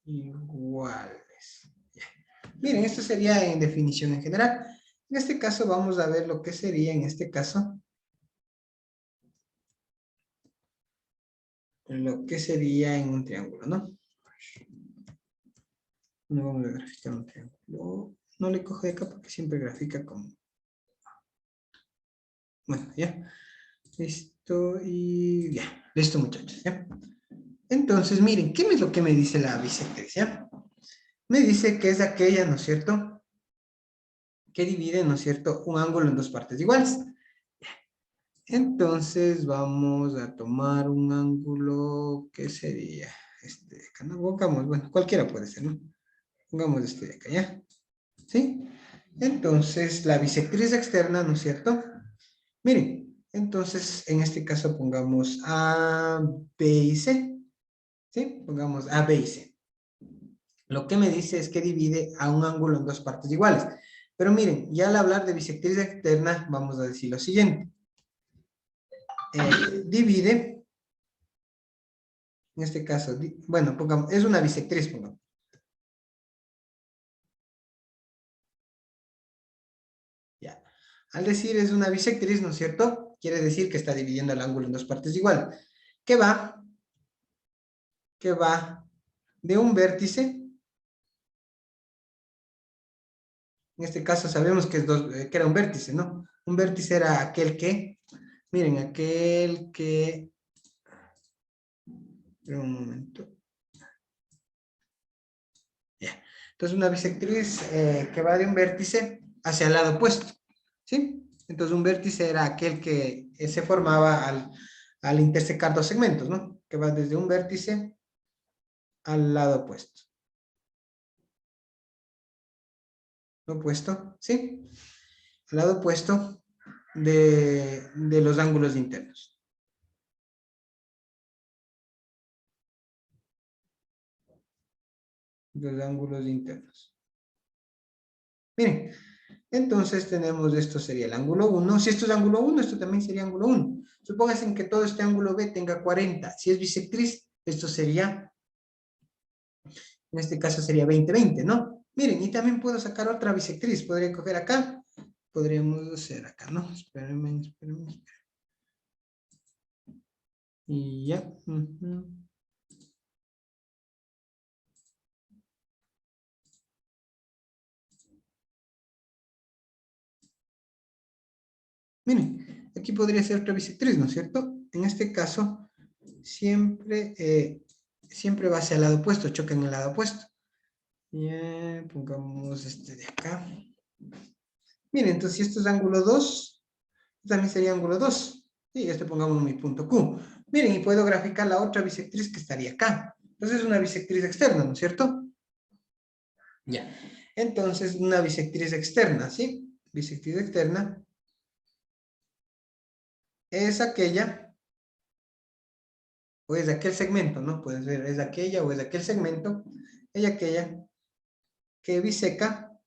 Iguales. Ya. Miren, esto sería en definición en general. En este caso vamos a ver lo que sería en este caso. Lo que sería en un triángulo, ¿no? No vamos a graficar un triángulo. No le cojo de acá porque siempre grafica con... Bueno, ya. Listo y ya. Listo, muchachos, ¿ya? Entonces, miren, ¿qué es lo que me dice la bisectriz, ya? Me dice que es aquella, ¿no es cierto?, que divide, ¿no es cierto?, un ángulo en dos partes iguales. Entonces vamos a tomar un ángulo, ¿qué sería? Este de acá, ¿no? Pongamos, bueno, cualquiera puede ser, ¿no? Pongamos este de acá, ¿ya? ¿Sí? Entonces, la bisectriz externa, ¿no es cierto? Miren, entonces, en este caso pongamos A, B y C, ¿sí? Pongamos A, B y C. Lo que me dice es que divide a un ángulo en dos partes iguales. Pero miren, ya al hablar de bisectriz externa, vamos a decir lo siguiente. Divide, en este caso, bueno, pongamos, es una bisectriz, pongamos. Ya. Al decir es una bisectriz, ¿no es cierto? Quiere decir que está dividiendo el ángulo en dos partes iguales. ¿Qué va? Que va de un vértice, en este caso sabemos que, que era un vértice, ¿no? Un vértice era aquel que, miren, aquel que, espera un momento, ya. Entonces una bisectriz que va de un vértice hacia el lado opuesto, ¿sí? Entonces un vértice era aquel que se formaba al intersecar dos segmentos, ¿no? Que va desde un vértice al lado opuesto. Opuesto, ¿sí? Al lado opuesto de los ángulos internos. Los ángulos internos. Miren, entonces tenemos, esto sería el ángulo 1. Si esto es ángulo 1, esto también sería ángulo 1. Supónganse que todo este ángulo B tenga 40. Si es bisectriz, esto sería, en este caso sería 20-20, ¿no? Miren, y también puedo sacar otra bisectriz. Podría coger acá. Podríamos hacer acá, ¿no? Espérenme. Y ya. Miren, aquí podría ser otra bisectriz, ¿no es cierto? En este caso, siempre va hacia el lado opuesto, choca en el lado opuesto. Ya, pongamos este de acá. Miren, entonces si esto es ángulo 2, también sería ángulo 2. Y este pongamos mi punto Q. Miren, y puedo graficar la otra bisectriz que estaría acá. Entonces es una bisectriz externa, ¿no es cierto? Ya. Entonces, una bisectriz externa, ¿sí? Bisectriz externa es aquella, o es de aquel segmento, ¿no? Puede ser, es de aquella o es de aquel segmento, es aquella que biseca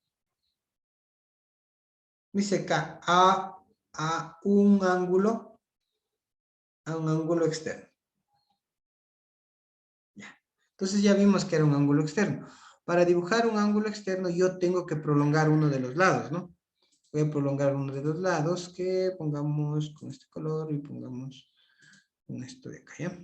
a un ángulo externo. Ya. Entonces ya vimos que era un ángulo externo. Para dibujar un ángulo externo yo tengo que prolongar uno de los lados, ¿no? Voy a prolongar uno de los lados que pongamos con este color y pongamos con esto de acá, ¿ya?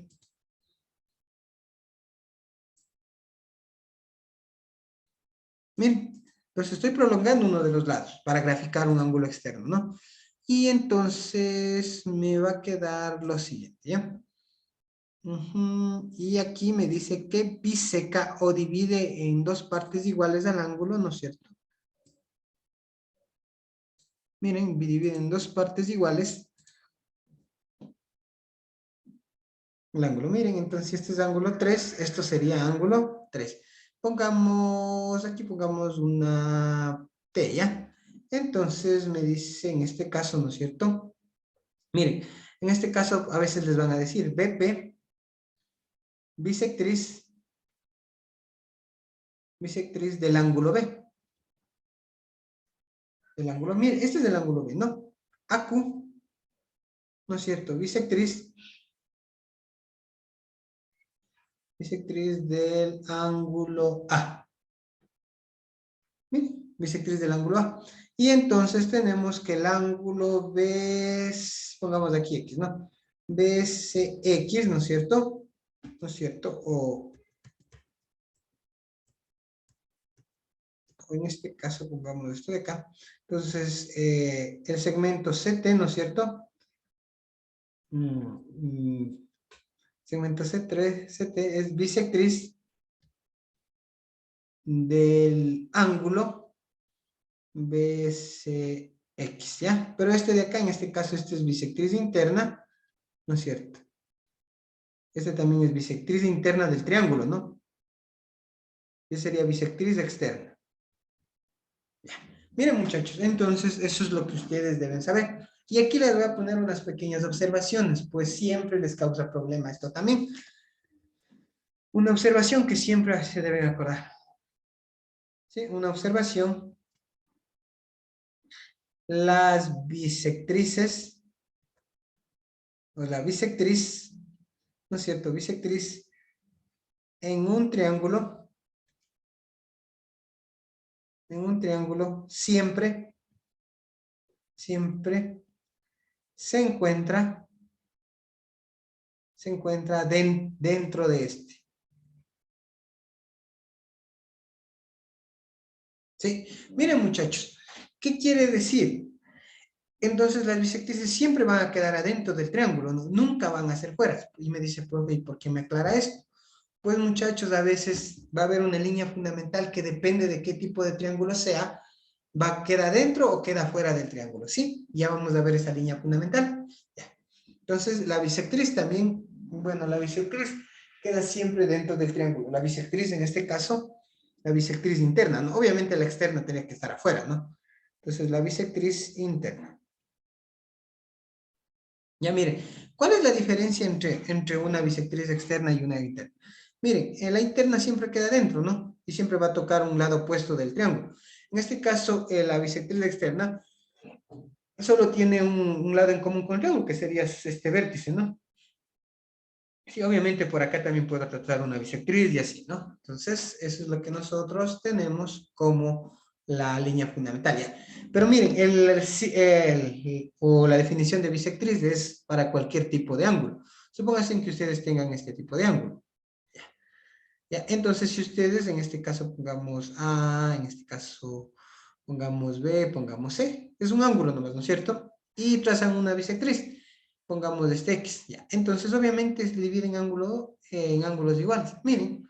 Miren, pues estoy prolongando uno de los lados para graficar un ángulo externo, ¿no? Y entonces me va a quedar lo siguiente, ¿ya? Y aquí me dice que biseca o divide en dos partes iguales al ángulo, ¿no es cierto? Miren, divide en dos partes iguales el ángulo. Miren, entonces si este es ángulo 3, esto sería ángulo 3. Aquí pongamos una T, ¿ya? Entonces me dice en este caso, ¿no es cierto? Miren, en este caso a veces les van a decir BP, bisectriz del ángulo B. El ángulo, miren, este es el ángulo B, ¿no? AQ, ¿no es cierto? Bisectriz del ángulo A. Miren, bisectriz del ángulo A. Y entonces tenemos que el ángulo B es, pongamos aquí X, ¿no? BCX, ¿no es cierto? ¿No es cierto? O en este caso pongamos esto de acá. Entonces, el segmento CT, ¿no es cierto? Segmento CT es bisectriz del ángulo BCX. X, ¿ya? Pero este de acá, en este caso, este es bisectriz interna, ¿no es cierto? Este también es bisectriz interna del triángulo, ¿no? Este sería bisectriz externa. Ya. Miren, muchachos, entonces eso es lo que ustedes deben saber. Y aquí les voy a poner unas pequeñas observaciones, pues siempre les causa problema esto también. Una observación que siempre se deben acordar. ¿Sí? Una observación. Las bisectrices, o la bisectriz, ¿no es cierto? Bisectriz en un triángulo siempre se encuentra dentro de este. ¿Sí? Miren, muchachos, ¿qué quiere decir? Entonces las bisectrices siempre van a quedar adentro del triángulo, nunca van a ser fuera. Y me dice, profe, ¿y por qué me aclara esto? Pues, muchachos, a veces va a haber una línea fundamental que depende de qué tipo de triángulo sea, queda dentro o queda fuera del triángulo, ¿sí? Ya vamos a ver esa línea fundamental. Ya. Entonces, la bisectriz también, bueno, la bisectriz queda siempre dentro del triángulo. La bisectriz, en este caso, la bisectriz interna, ¿no? Obviamente la externa tiene que estar afuera, ¿no? Entonces, la bisectriz interna. Ya miren, ¿cuál es la diferencia entre una bisectriz externa y una interna? Miren, la interna siempre queda dentro, ¿no? Y siempre va a tocar un lado opuesto del triángulo. En este caso, la bisectriz externa solo tiene un lado en común con el triángulo, que sería este vértice, ¿no? Sí, obviamente por acá también puedo tratar una bisectriz y así, ¿no? Entonces, eso es lo que nosotros tenemos como la línea fundamental, ¿ya? Pero miren, o la definición de bisectriz es para cualquier tipo de ángulo. Supónganse que ustedes tengan este tipo de ángulo. ¿Ya? ¿Ya? Entonces, si ustedes en este caso pongamos A, en este caso pongamos B, pongamos C, es un ángulo nomás, ¿no es cierto? Y trazan una bisectriz. Pongamos este X, ya. Entonces, obviamente, se divide en ángulos iguales. Miren.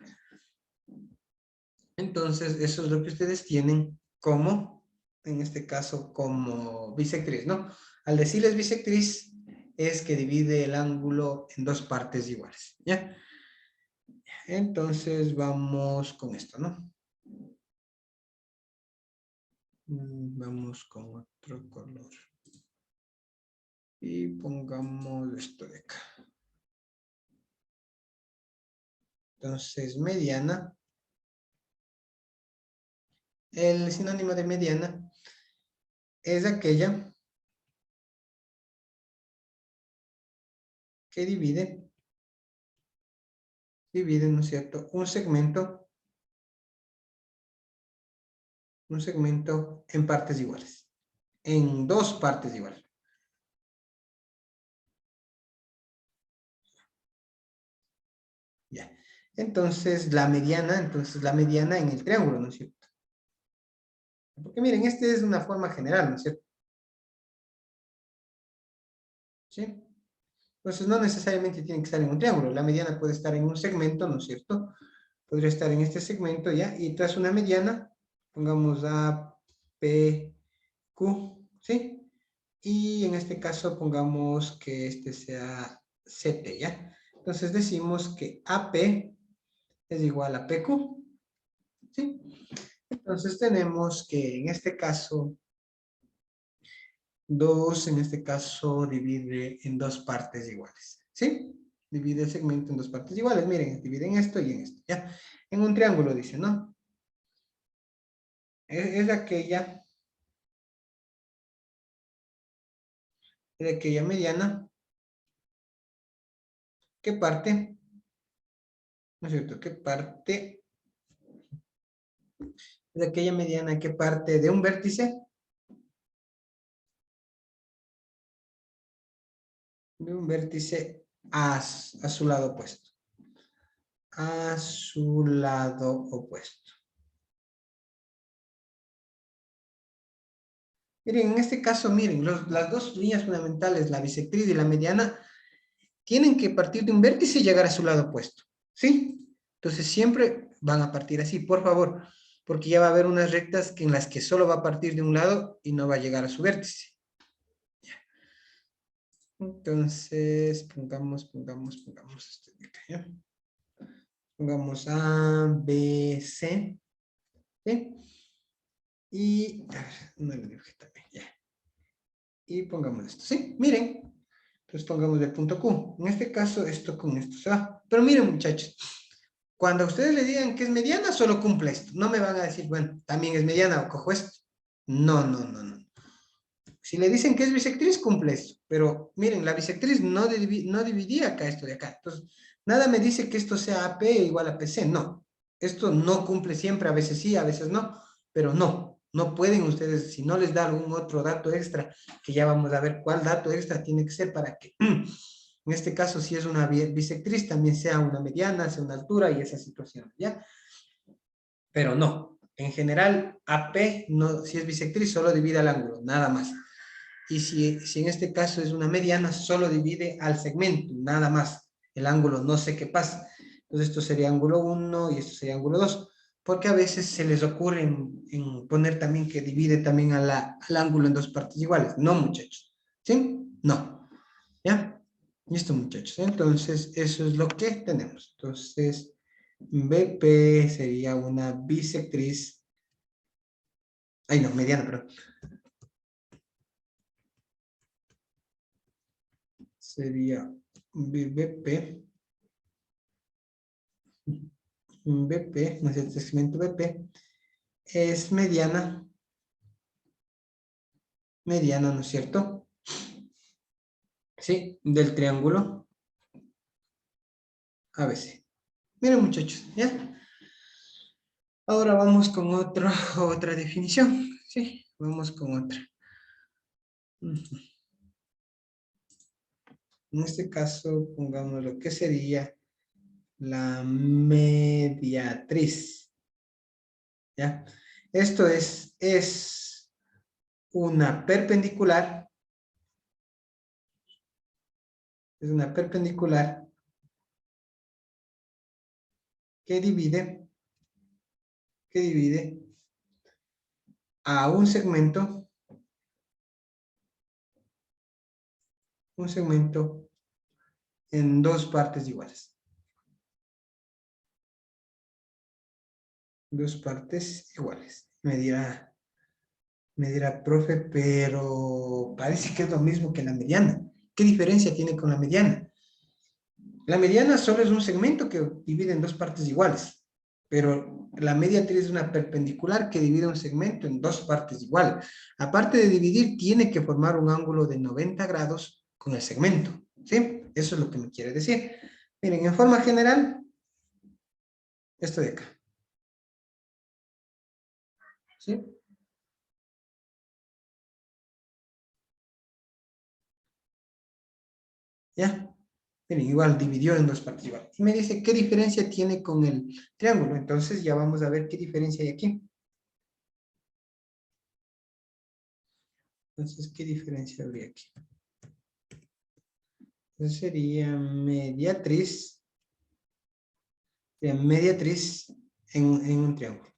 Entonces, eso es lo que ustedes tienen como, en este caso, como bisectriz, ¿no? Al decirles bisectriz, es que divide el ángulo en dos partes iguales, ¿ya? Entonces, vamos con esto, ¿no? Vamos con otro color. Y pongamos esto de acá. Entonces, mediana. El sinónimo de mediana es aquella que divide, ¿no es cierto? Un segmento en partes iguales. En dos partes iguales. Ya. Entonces, la mediana en el triángulo, ¿no es cierto? Porque miren, este es una forma general, ¿no es cierto? ¿Sí? Entonces, no necesariamente tiene que estar en un triángulo. La mediana puede estar en un segmento, ¿no es cierto? Podría estar en este segmento, ¿ya? Y tras una mediana, pongamos A, P, Q, ¿sí? Y en este caso, pongamos que este sea CT, ¿ya? Entonces, decimos que AP es igual a PQ, ¿sí? Entonces tenemos que en este caso, 2 en este caso divide en dos partes iguales, ¿sí? Divide el segmento en dos partes iguales. Miren, divide en esto y en esto, ¿ya? En un triángulo dice, ¿no? Es aquella mediana que parte, ¿no es cierto? Que parte, es aquella mediana que parte de un vértice, a su lado opuesto. A su lado opuesto. Miren, en este caso, miren, las dos líneas fundamentales, la bisectriz y la mediana, tienen que partir de un vértice y llegar a su lado opuesto, ¿sí? Entonces siempre van a partir así, por favor. porque ya va a haber unas rectas en las que solo va a partir de un lado y no va a llegar a su vértice. Entonces, pongamos este de acá, ¿ya? Pongamos A, B, C, ¿sí? Y, a ver, no le dibujé también, ya. Y pongamos esto, ¿sí? Miren, entonces pongamos el punto Q. En este caso, esto con esto se va. Pero miren, muchachos, cuando ustedes le digan que es mediana, solo cumple esto. No me van a decir, bueno, también es mediana o cojo esto. No, no, no, no. Si le dicen que es bisectriz, cumple esto. Pero miren, la bisectriz no dividía acá esto de acá. Entonces, nada me dice que esto sea AP igual a PC. No. Esto no cumple siempre. A veces sí, a veces no. Pero no. No pueden ustedes, si no les da algún otro dato extra, que ya vamos a ver cuál dato extra tiene que ser para que, en este caso, si es una bisectriz, también sea una mediana, sea una altura y esa situación, ¿ya? Pero no. En general, AP, no, si es bisectriz, solo divide al ángulo, nada más. Y si en este caso es una mediana, solo divide al segmento, nada más. El ángulo no sé qué pasa. Entonces esto sería ángulo 1 y esto sería ángulo 2. Porque a veces se les ocurre en poner también que divide también al ángulo en dos partes iguales. No, muchachos. ¿Sí? No. ¿Ya? Listo, muchachos. Entonces, eso es lo que tenemos. Entonces, BP sería una bisectriz. Ay, no, mediana, perdón. Sería BP. BP, no es el segmento BP, es mediana, ¿no es cierto? Sí, del triángulo ABC. Miren, muchachos, ¿ya? Ahora vamos con otra definición, ¿sí? Vamos con otra. En este caso, pongamos lo que sería la mediatriz, ¿ya? Esto es una perpendicular, es una perpendicular que divide a un segmento en dos partes iguales. Dos partes iguales. Me dirá, profe, pero parece que es lo mismo que la mediana. ¿Qué diferencia tiene con la mediana? La mediana solo es un segmento que divide en dos partes iguales, pero la mediatriz es una perpendicular que divide un segmento en dos partes iguales. Aparte de dividir, tiene que formar un ángulo de 90 grados con el segmento, ¿sí? Eso es lo que me quiere decir. Miren, en forma general, esto de acá, ¿sí? ¿Ya? Miren, igual dividió en dos partes igual. Y me dice, ¿qué diferencia tiene con el triángulo? Entonces ya vamos a ver qué diferencia hay aquí. Entonces, ¿qué diferencia habría aquí? Entonces sería mediatriz en un triángulo.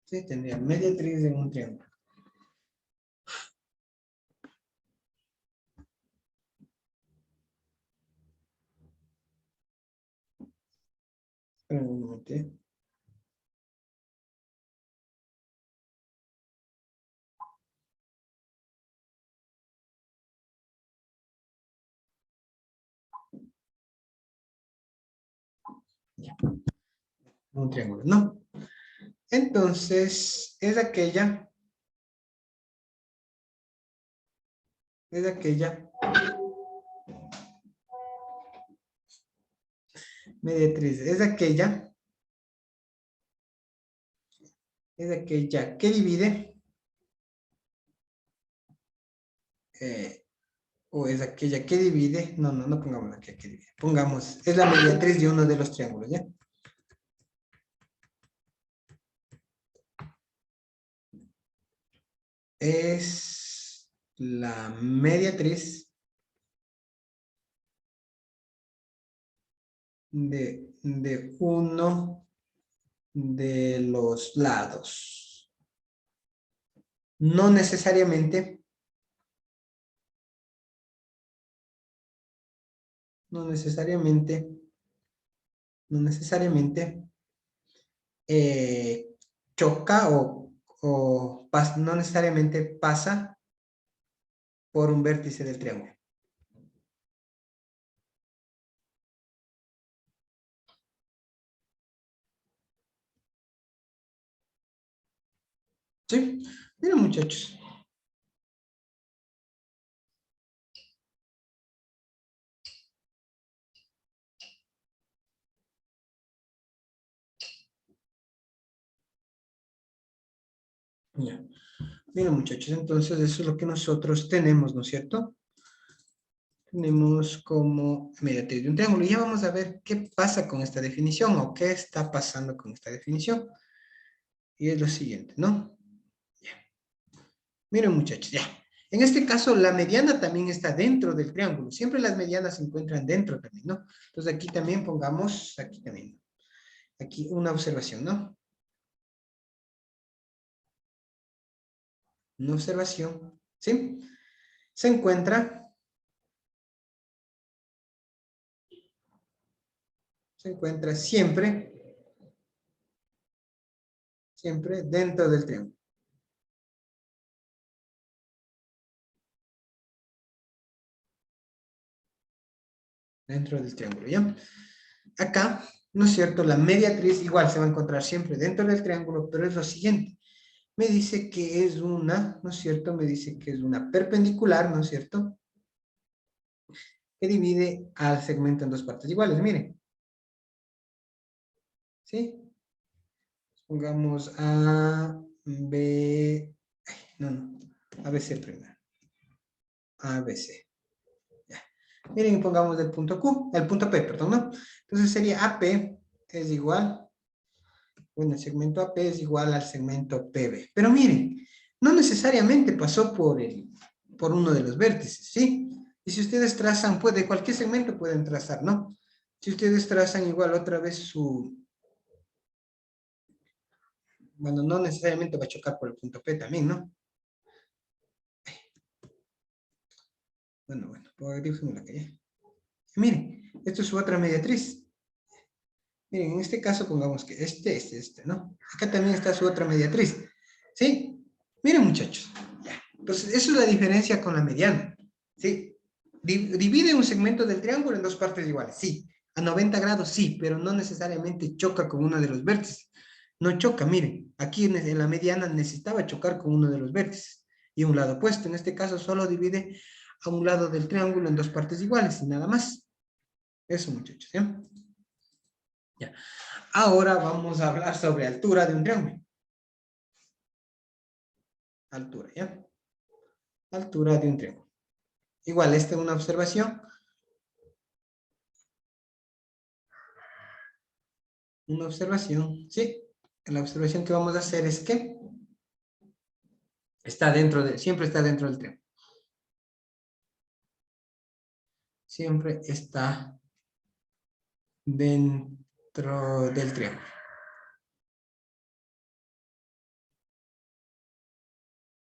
Sí, tendría mediatriz en un triángulo. Esperen un momento. Ya, un triángulo, ¿no? Entonces, es aquella mediatriz, es aquella que divide, eh, o es aquella que divide, no pongamos aquella que divide, pongamos, es la mediatriz de uno de los triángulos, ¿ya? Es la mediatriz de uno de los lados. No necesariamente, no necesariamente, no necesariamente choca no necesariamente pasa por un vértice del triángulo. ¿Sí? Miren, muchachos. Ya. Miren, muchachos, entonces eso es lo que nosotros tenemos, ¿no es cierto? Tenemos como mediatriz de un triángulo. Y ya vamos a ver qué pasa con esta definición o qué está pasando con esta definición. Y es lo siguiente, ¿no? Ya. Miren, muchachos, ya. En este caso, la mediana también está dentro del triángulo. Siempre las medianas se encuentran dentro también, ¿no? Entonces aquí también pongamos, aquí también, aquí una observación, ¿no? Una observación, ¿sí? Se encuentra siempre, siempre dentro del triángulo. Dentro del triángulo, ¿ya? Acá, ¿no es cierto? La mediatriz igual se va a encontrar siempre dentro del triángulo, pero es lo siguiente. Me dice que es una, ¿no es cierto? Me dice que es una perpendicular, ¿no es cierto? Que divide al segmento en dos partes iguales, miren. ¿Sí? Pongamos A, B, no, ABC primero. ABC. Ya. Miren, pongamos el punto Q, el punto P, perdón, ¿no? Entonces sería AP es igual, bueno, el segmento AP es igual al segmento PB. Pero miren, no necesariamente pasó por uno de los vértices, ¿sí? Y si ustedes trazan, cualquier segmento pueden trazar, ¿no? Si ustedes trazan igual otra vez bueno, no necesariamente va a chocar por el punto P también, ¿no? Bueno, dibujemos la calle. Miren, esto es su otra mediatriz. Miren, en este caso pongamos que este, ¿no? Acá también está su otra mediatriz. ¿Sí? Miren, muchachos. Ya. Entonces, eso es la diferencia con la mediana. ¿Sí? Divide un segmento del triángulo en dos partes iguales. Sí. A 90 grados, sí, pero no necesariamente choca con uno de los vértices. No choca, miren. Aquí en la mediana necesitaba chocar con uno de los vértices. Y un lado opuesto. En este caso, solo divide a un lado del triángulo en dos partes iguales y nada más. Eso, muchachos, ¿ya? Ya. Ahora vamos a hablar sobre altura de un triángulo. Altura, ¿ya? Altura de un triángulo. Igual, esta es una observación. Una observación, ¿sí? La observación que vamos a hacer es que siempre está dentro del triángulo. Siempre está dentro del triángulo.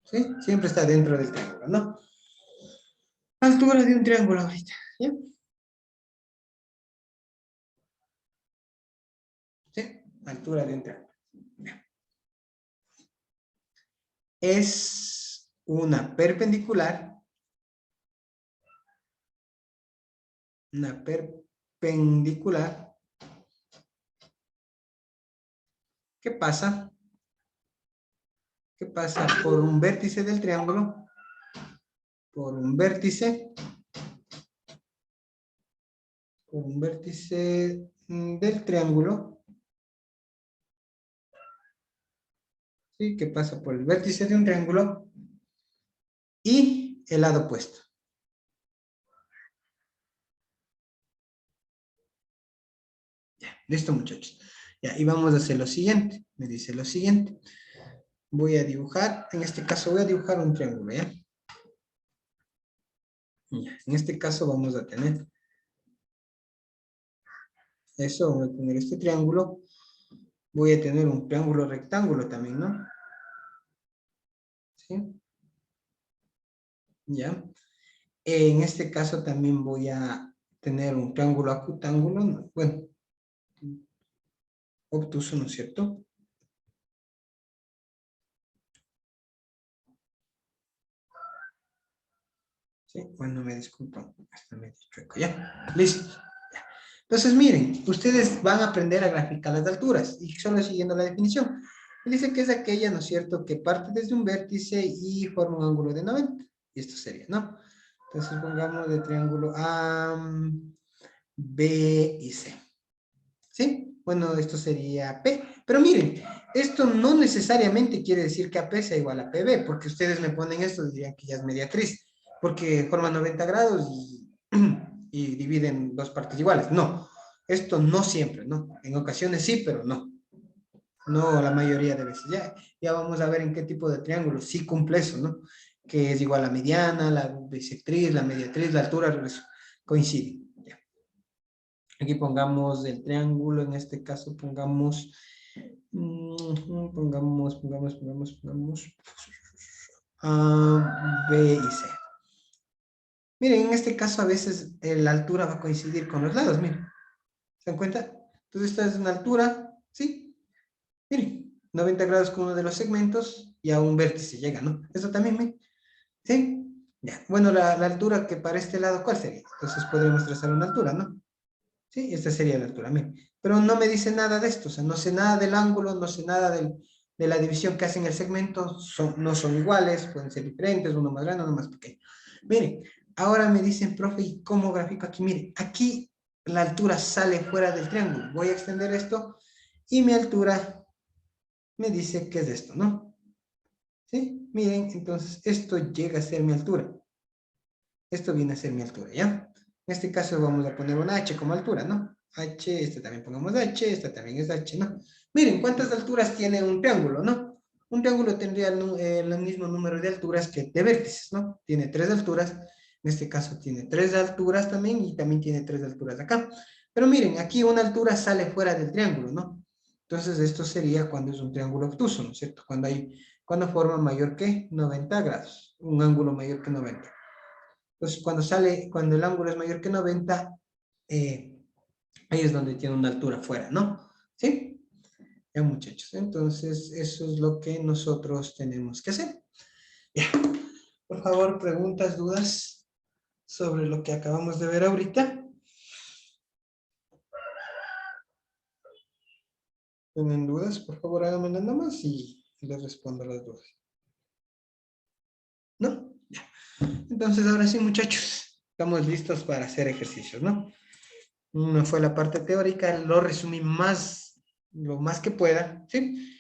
¿Sí? Siempre está dentro del triángulo, ¿no? Altura de un triángulo ahorita, ¿ya? ¿Sí? Altura de un triángulo. Es una perpendicular. Una perpendicular. ¿Qué pasa? ¿Qué pasa? Por un vértice del triángulo. Por un vértice. Por un vértice del triángulo. ¿Sí? Que pasa por el vértice de un triángulo y el lado opuesto. Ya, listo, muchachos. Ya, y vamos a hacer lo siguiente. Me dice lo siguiente. Voy a dibujar, en este caso voy a dibujar un triángulo, ¿ya? Ya, en este caso vamos a tener Eso, voy a poner este triángulo. Voy a tener un triángulo rectángulo también, ¿no? ¿Sí? ¿Ya? En este caso también voy a tener un triángulo acutángulo, ¿no? Bueno, obtuso, ¿no es cierto? Sí, bueno, me disculpan, está medio chueco, ya, listo. Ya. Entonces, miren, ustedes van a aprender a graficar las alturas y solo siguiendo la definición. Dice que es aquella, ¿no es cierto?, que parte desde un vértice y forma un ángulo de 90. Y esto sería, ¿no? Entonces, pongamos de triángulo A, B y C. ¿Sí? Bueno, esto sería P. Pero miren, esto no necesariamente quiere decir que AP sea igual a PB, porque ustedes me ponen esto y dirían que ya es mediatriz, porque forma 90 grados y dividen dos partes iguales. No, esto no siempre, ¿no? En ocasiones sí, pero no. No la mayoría de veces. Ya vamos a ver en qué tipo de triángulo sí cumple eso, ¿no? Que es igual a mediana, la bisectriz, la mediatriz, la altura, coinciden. Aquí pongamos el triángulo, en este caso pongamos, pongamos B y C. Miren, en este caso a veces la altura va a coincidir con los lados, miren. ¿Se dan cuenta? Entonces esta es una altura, ¿sí? Miren, 90 grados con uno de los segmentos y a un vértice llega, ¿no? Eso también, miren. ¿Sí? Ya. Bueno, la altura que para este lado, ¿cuál sería? Entonces podríamos trazar una altura, ¿no? Sí, esta sería la altura, miren. Pero no me dice nada de esto, o sea, no sé nada del ángulo, no sé nada de la división que hacen el segmento, no son iguales, pueden ser diferentes, uno más grande, uno más pequeño. Miren, ahora me dicen, profe, ¿y cómo grafico aquí? Miren, aquí la altura sale fuera del triángulo. Voy a extender esto y mi altura me dice que es esto, ¿no? ¿Sí? Miren, entonces esto llega a ser mi altura. Esto viene a ser mi altura, ¿ya? En este caso vamos a poner una H como altura, ¿no? H, esta también pongamos H, esta también es H, ¿no? Miren, ¿cuántas alturas tiene un triángulo, no? Un triángulo tendría el mismo número de alturas que de vértices, ¿no? Tiene 3 alturas, en este caso tiene 3 alturas también y también tiene 3 alturas acá. Pero miren, aquí una altura sale fuera del triángulo, ¿no? Entonces esto sería cuando es un triángulo obtuso, ¿no es cierto? Cuando forma mayor que 90 grados, un ángulo mayor que 90. Entonces, cuando el ángulo es mayor que 90, ahí es donde tiene una altura fuera, ¿no? ¿Sí? Ya, muchachos. Entonces, eso es lo que nosotros tenemos que hacer. Ya. Por favor, preguntas, dudas sobre lo que acabamos de ver ahorita. ¿Tienen dudas? Por favor, háganme nada más y les respondo a las dudas. ¿No? Ya. Entonces, ahora sí, muchachos, estamos listos para hacer ejercicios, ¿no? No fue la parte teórica, lo resumí lo más que pueda, ¿sí?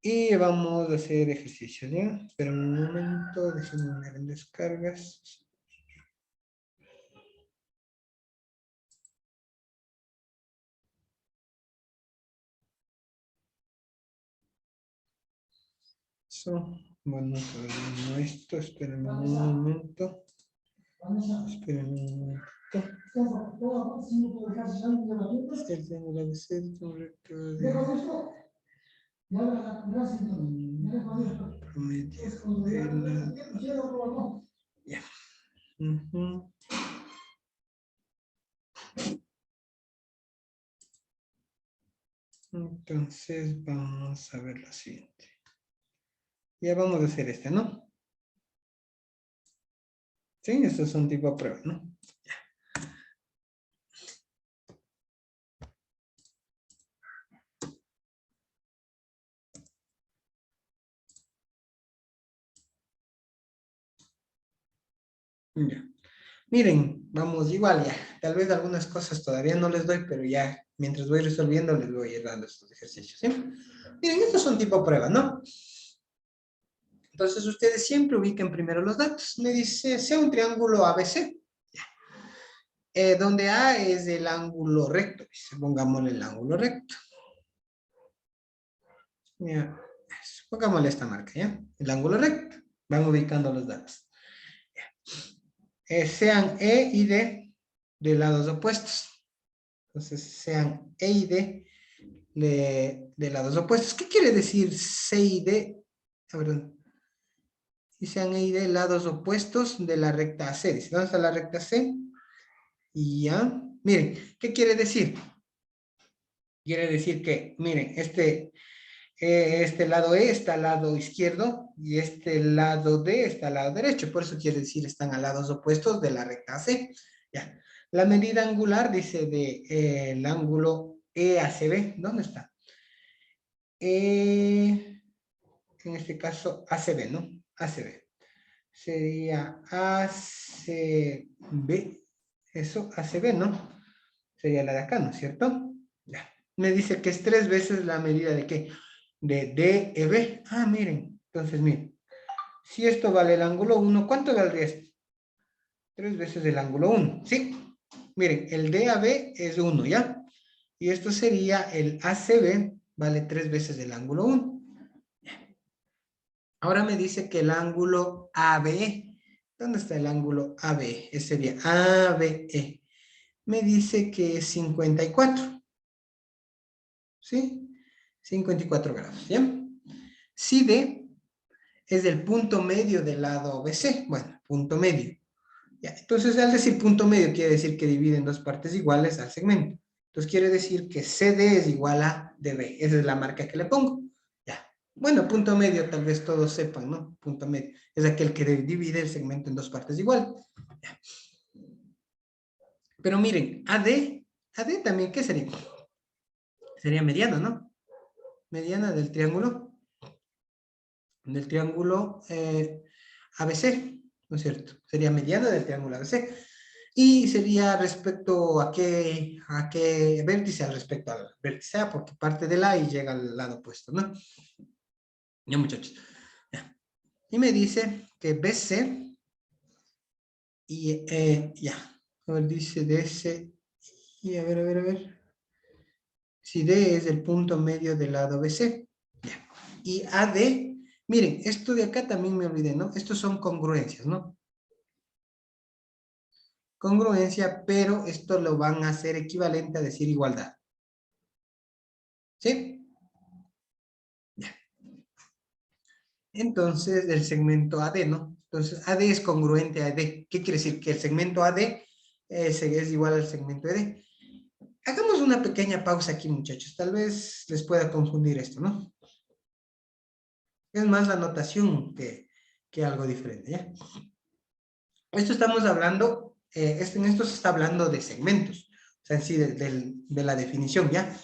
Y vamos a hacer ejercicios, ¿ya? Espera un momento, déjenme ver en descargas. So, bueno, todavía no esto, esperen un momento. Esperen un momento. El triángulo ABC es un recto de promedio de la... Ya. Ujú. Entonces, vamos a ver la siguiente. Ya vamos a hacer este, ¿no? Sí, estos son tipo prueba, ¿no? Ya. Miren, vamos igual ya. Tal vez algunas cosas todavía no les doy, pero ya mientras voy resolviendo les voy a ir dando estos ejercicios, ¿sí? Miren, estos son tipo prueba, ¿no? Entonces ustedes siempre ubiquen primero los datos. Me dice, sea un triángulo ABC, donde A es el ángulo recto. Pongámosle el ángulo recto. Ya. Pongámosle esta marca, ¿ya? El ángulo recto. Van ubicando los datos. Sean E y D de lados opuestos. Entonces sean E y D de lados opuestos. ¿Qué quiere decir C y D? A ver, y sean E y D lados opuestos de la recta AC. Dice, ¿dónde está la recta C? Y ya, miren, ¿qué quiere decir? Quiere decir que, miren, este lado E está al lado izquierdo y este lado D está al lado derecho. Por eso quiere decir están a lados opuestos de la recta AC. Ya. La medida angular dice el ángulo EACB. ¿Dónde está? En este caso ACB, ¿no? ACB. Sería ACB. Eso, ACB, ¿no? Sería la de acá, ¿no es cierto? Ya. Me dice que es 3 veces la medida de ¿qué? De DEB. Ah, miren. Entonces, miren. Si esto vale el ángulo 1, ¿cuánto valdría esto? 3 veces el ángulo 1, ¿sí? Miren, el DAB es 1, ¿ya? Y esto sería el ACB, vale 3 veces el ángulo 1. Ahora me dice que el ángulo ABE. ¿Dónde está el ángulo ABE? Ese sería ABE. Me dice que es 54. ¿Sí? 54 grados, ¿ya? Si D es el punto medio del lado BC. Bueno, punto medio. ¿Ya? Entonces, al decir punto medio, quiere decir que divide en dos partes iguales al segmento. Entonces, quiere decir que CD es igual a DB. Esa es la marca que le pongo. Ya. Bueno, punto medio, tal vez todos sepan, ¿no? Punto medio. Es aquel que divide el segmento en dos partes iguales. Ya. Pero miren, AD también, ¿qué sería? Sería mediana, ¿no? Mediana del triángulo ABC, ¿no es cierto? Sería mediana del triángulo ABC. Y sería respecto a qué vértice, al respecto al vértice A, porque parte del A y llega al lado opuesto, ¿no? Ya, muchachos. Ya. Y me dice que BC, y ya, a ver, dice DC, y a ver. Si D es el punto medio del lado BC. Ya. Y AD, miren, esto de acá también me olvidé, ¿no? Estos son congruencias, ¿no? Congruencia, pero esto lo van a hacer equivalente a decir igualdad. ¿Sí? Ya. Entonces, el segmento AD, ¿no? Entonces, AD es congruente a ED. ¿Qué quiere decir? Que el segmento AD es igual al segmento ED. Hagamos una pequeña pausa aquí, muchachos. Tal vez les pueda confundir esto, ¿no? Es más la notación que algo diferente, ¿ya? Esto estamos hablando, en esto se está hablando de segmentos, o sea, en sí de la definición, ¿ya?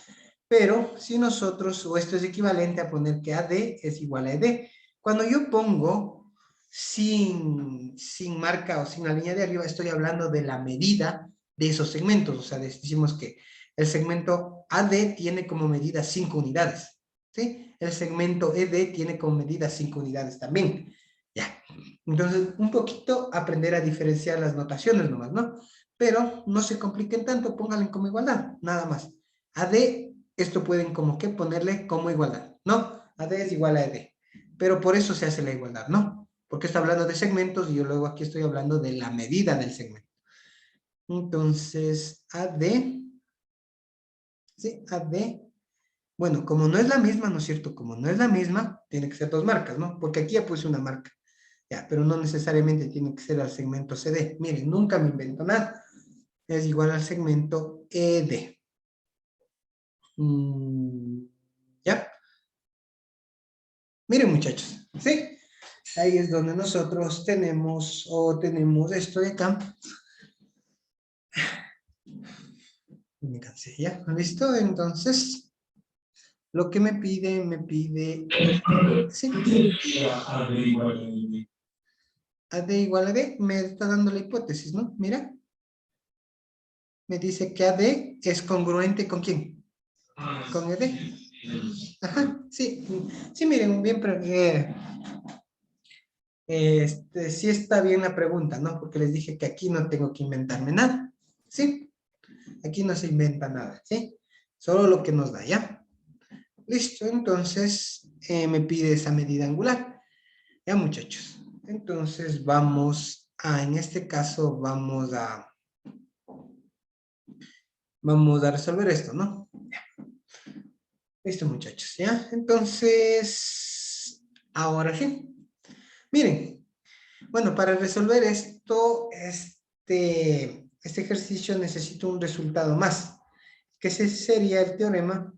Pero si nosotros, o esto es equivalente a poner que AD es igual a ED. Cuando yo pongo sin marca o sin la línea de arriba, estoy hablando de la medida de esos segmentos, o sea, decimos que el segmento AD tiene como medida 5 unidades, ¿sí? El segmento ED tiene como medida 5 unidades también, ¿ya? Entonces, un poquito aprender a diferenciar las notaciones nomás, ¿no? Pero no se compliquen tanto, pónganle como igualdad, nada más. AD, esto pueden como que ponerle como igualdad, ¿no? AD es igual a ED. Pero por eso se hace la igualdad, ¿no? Porque está hablando de segmentos y yo luego aquí estoy hablando de la medida del segmento. Entonces, AD, ¿sí? AD, bueno, como no es la misma, ¿no es cierto? Como no es la misma, tiene que ser dos marcas, ¿no? Porque aquí ya puse una marca. Ya, pero no necesariamente tiene que ser al segmento CD. Miren, nunca me invento nada. Es igual al segmento ED. ¿Ya? Miren, muchachos, ¿sí? Ahí es donde nosotros tenemos esto de acá. Me cansé, ¿ya? ¿Listo? Entonces, lo que me pide, sí. AD igual a D, me está dando la hipótesis, ¿no? Mira. Me dice que AD es congruente ¿con quién? Con ED. Ajá, sí. Sí, miren, bien, pero sí está bien la pregunta, ¿no? Porque les dije que aquí no tengo que inventarme nada, ¿sí? Aquí no se inventa nada, ¿sí? Solo lo que nos da, ¿ya? Listo, entonces me pide esa medida angular. Ya, muchachos. Entonces en este caso vamos Vamos a resolver esto, ¿no? Listo, muchachos, ¿ya? Entonces, ahora sí. Miren, bueno, para resolver esto, este ejercicio necesito un resultado más, que ese sería el teorema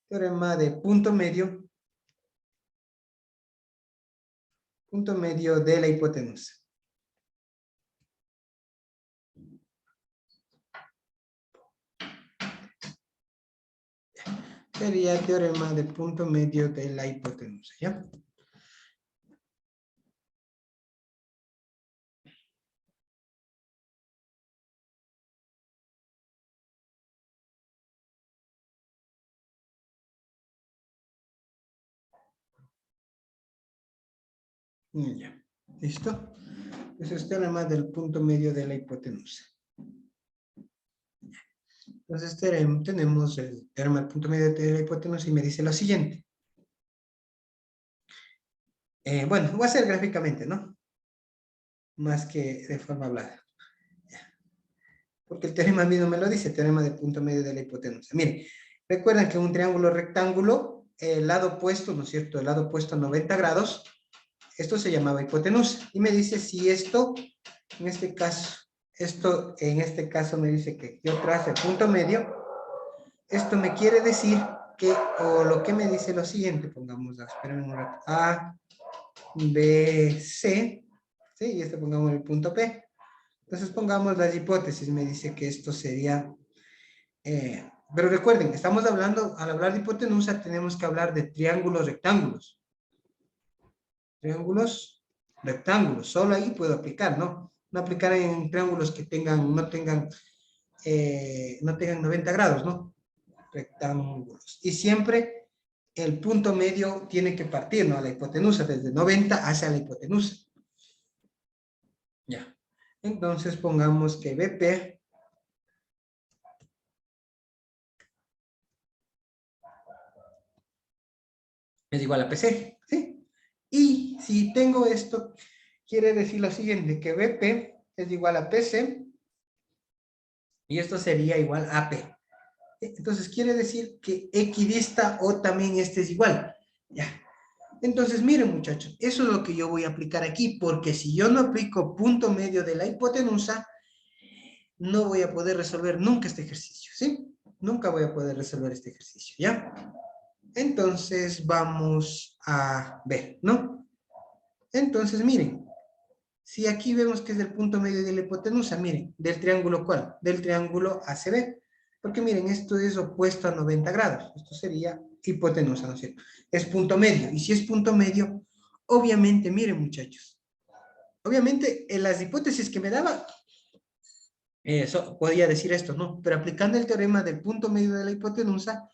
de punto medio de la hipotenusa. Sería el teorema de punto medio de la hipotenusa, ¿ya? Ya, ¿listo? Ese es el teorema del punto medio de la hipotenusa. Entonces tenemos el teorema del punto medio de la hipotenusa y me dice lo siguiente. Bueno, voy a hacer gráficamente, ¿no? Más que de forma hablada. Porque el teorema mismo me lo dice, teorema de punto medio de la hipotenusa. Miren, recuerdan que un triángulo rectángulo, el lado opuesto, ¿no es cierto? El lado opuesto a 90 grados, esto se llamaba hipotenusa. Y me dice si esto, en este caso me dice que yo trace el punto medio, esto me quiere decir que, o lo que me dice lo siguiente, pongamos, esperen un rato, A, B, C, ¿sí? Y este pongamos el punto P. Entonces pongamos las hipótesis, me dice que esto sería, pero recuerden, estamos hablando, al hablar de hipotenusa tenemos que hablar de triángulos rectángulos. Triángulos rectángulos, solo ahí puedo aplicar, ¿no? No aplicar en triángulos que no tengan 90 grados, ¿no? Rectángulos. Y siempre el punto medio tiene que partir, ¿no? A la hipotenusa, desde 90 hacia la hipotenusa. Ya. Entonces pongamos que BP es igual a PC, ¿sí? Y si tengo esto, quiere decir lo siguiente, que BP es igual a PC y esto sería igual a P. Entonces quiere decir que equidista o también este es igual. Ya. Entonces miren muchachos, eso es lo que yo voy a aplicar aquí, porque si yo no aplico punto medio de la hipotenusa, no voy a poder resolver nunca este ejercicio, ¿sí? Nunca voy a poder resolver este ejercicio, ¿ya? Entonces vamos a ver, ¿no? Entonces miren, si aquí vemos que es del punto medio de la hipotenusa, miren, ¿del triángulo cuál? Del triángulo ACB. Porque miren, esto es opuesto a 90 grados. Esto sería hipotenusa, ¿no es cierto? Es punto medio. Y si es punto medio, obviamente, miren muchachos, obviamente en las hipótesis que me daba, podía decir esto, ¿no? Pero aplicando el teorema del punto medio de la hipotenusa,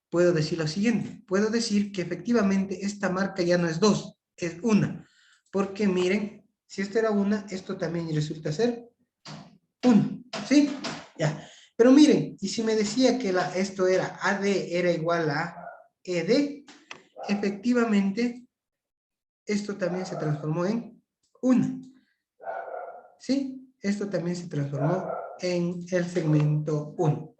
puedo decir lo siguiente. Puedo decir que efectivamente esta marca ya no es 2, es 1. Porque miren, si esto era 1, esto también resulta ser 1, ¿sí? Ya. Pero miren, y si me decía que esto era AD era igual a ED, efectivamente, esto también se transformó en 1. ¿Sí? Esto también se transformó en el segmento 1.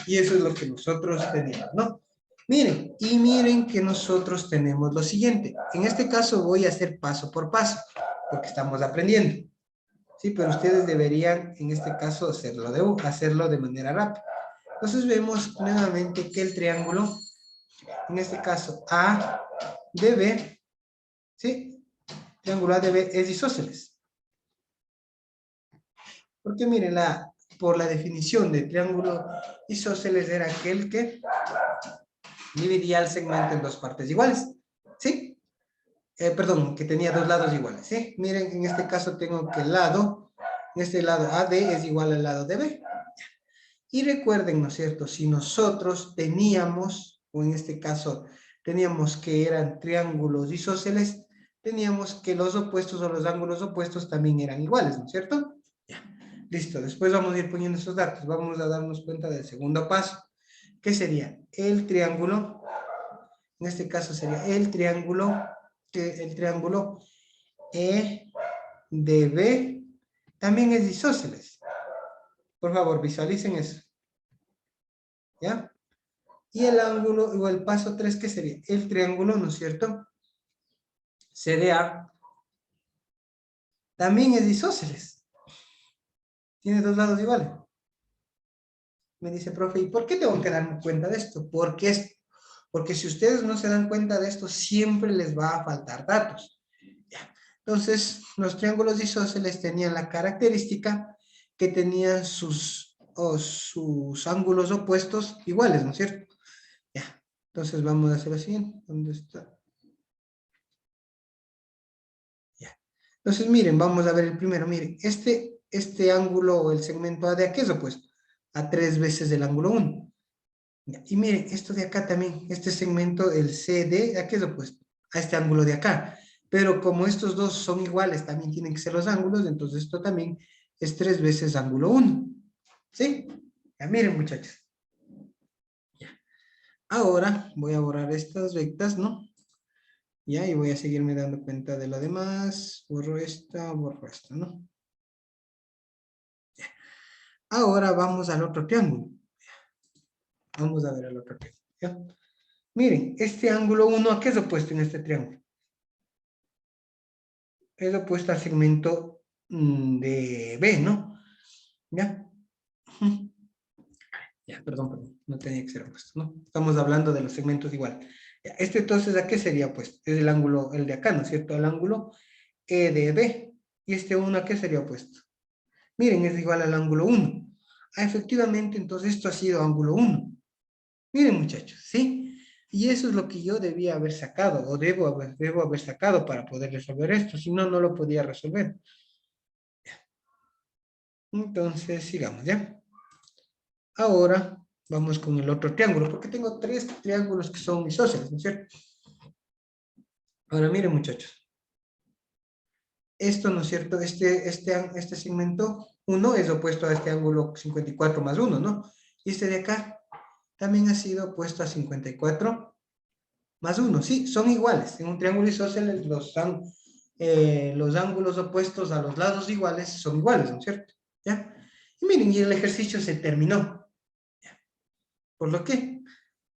Y eso es lo que nosotros tenemos, ¿no? Miren, y miren que nosotros tenemos lo siguiente. En este caso voy a hacer paso por paso, porque estamos aprendiendo. Sí, pero ustedes deberían, en este caso, hacerlo de manera rápida. Entonces vemos nuevamente que el triángulo, en este caso ADB, ¿sí? Triángulo ADB es isósceles. Porque miren, por la definición de triángulo isósceles era aquel que dividía el segmento en dos partes iguales, ¿sí? Perdón, que tenía dos lados iguales, ¿sí? Miren, en este caso tengo que en este lado AD es igual al lado DB. Y recuerden, ¿no es cierto? Si nosotros teníamos, o en este caso teníamos que eran triángulos isósceles, teníamos que los opuestos o los ángulos opuestos también eran iguales, ¿no es cierto? Ya, listo. Después vamos a ir poniendo esos datos. Vamos a darnos cuenta del segundo paso, que sería el triángulo, en este caso sería el triángulo que el triángulo EDB también es isósceles. Por favor, visualicen eso. ¿Ya? Y el ángulo, o el paso 3, ¿qué sería? El triángulo, ¿no es cierto? CDA también es isósceles. Tiene dos lados iguales. Me dice, profe, ¿y por qué tengo que darme cuenta de esto? Porque si ustedes no se dan cuenta de esto, siempre les va a faltar datos. ¿Ya? Entonces, los triángulos isósceles tenían la característica que tenían sus ángulos opuestos iguales, ¿no es cierto? Ya. Entonces, vamos a hacer lo siguiente. ¿Dónde está? Ya. Entonces, miren, vamos a ver el primero. Miren, este ángulo o el segmento A de aquí es opuesto a 3 veces el ángulo 1. Y miren, esto de acá también, este segmento, el CD, ¿a qué es opuesto? A este ángulo de acá. Pero como estos dos son iguales, también tienen que ser los ángulos, entonces esto también es 3 veces ángulo 1. ¿Sí? Ya miren, muchachos. Ya. Ahora voy a borrar estas rectas, ¿no? Ya, y voy a seguirme dando cuenta de lo demás. Borro esta, ¿no? Ya. Ahora vamos al otro triángulo. Vamos a ver el otro triángulo. ¿Ya? Miren, este ángulo 1, ¿a qué es opuesto en este triángulo? Es opuesto al segmento de B, ¿no? ¿Ya? Ujú. Ya, perdón, no tenía que ser opuesto, ¿no? Estamos hablando de los segmentos igual. Ya, este entonces, ¿a qué sería opuesto? Es el ángulo, el de acá, ¿no es cierto? El ángulo E de B. ¿Y este 1 a qué sería opuesto? Miren, es igual al ángulo 1. Ah, efectivamente, entonces esto ha sido ángulo 1. Miren, muchachos, ¿sí? Y eso es lo que yo debía haber sacado, o debo haber sacado para poder resolver esto, si no, no lo podía resolver. Entonces, sigamos, ¿ya? Ahora vamos con el otro triángulo, porque tengo 3 triángulos que son isósceles, ¿no es cierto? Ahora miren, muchachos. Esto, ¿no es cierto? Este segmento 1 es opuesto a este ángulo 54 más 1, ¿no? Y este de acá también ha sido opuesto a 54 más 1. Sí, son iguales. En un triángulo isósceles los ángulos opuestos a los lados iguales son iguales, ¿no es cierto? ¿Ya? Y miren, y el ejercicio se terminó. Por lo que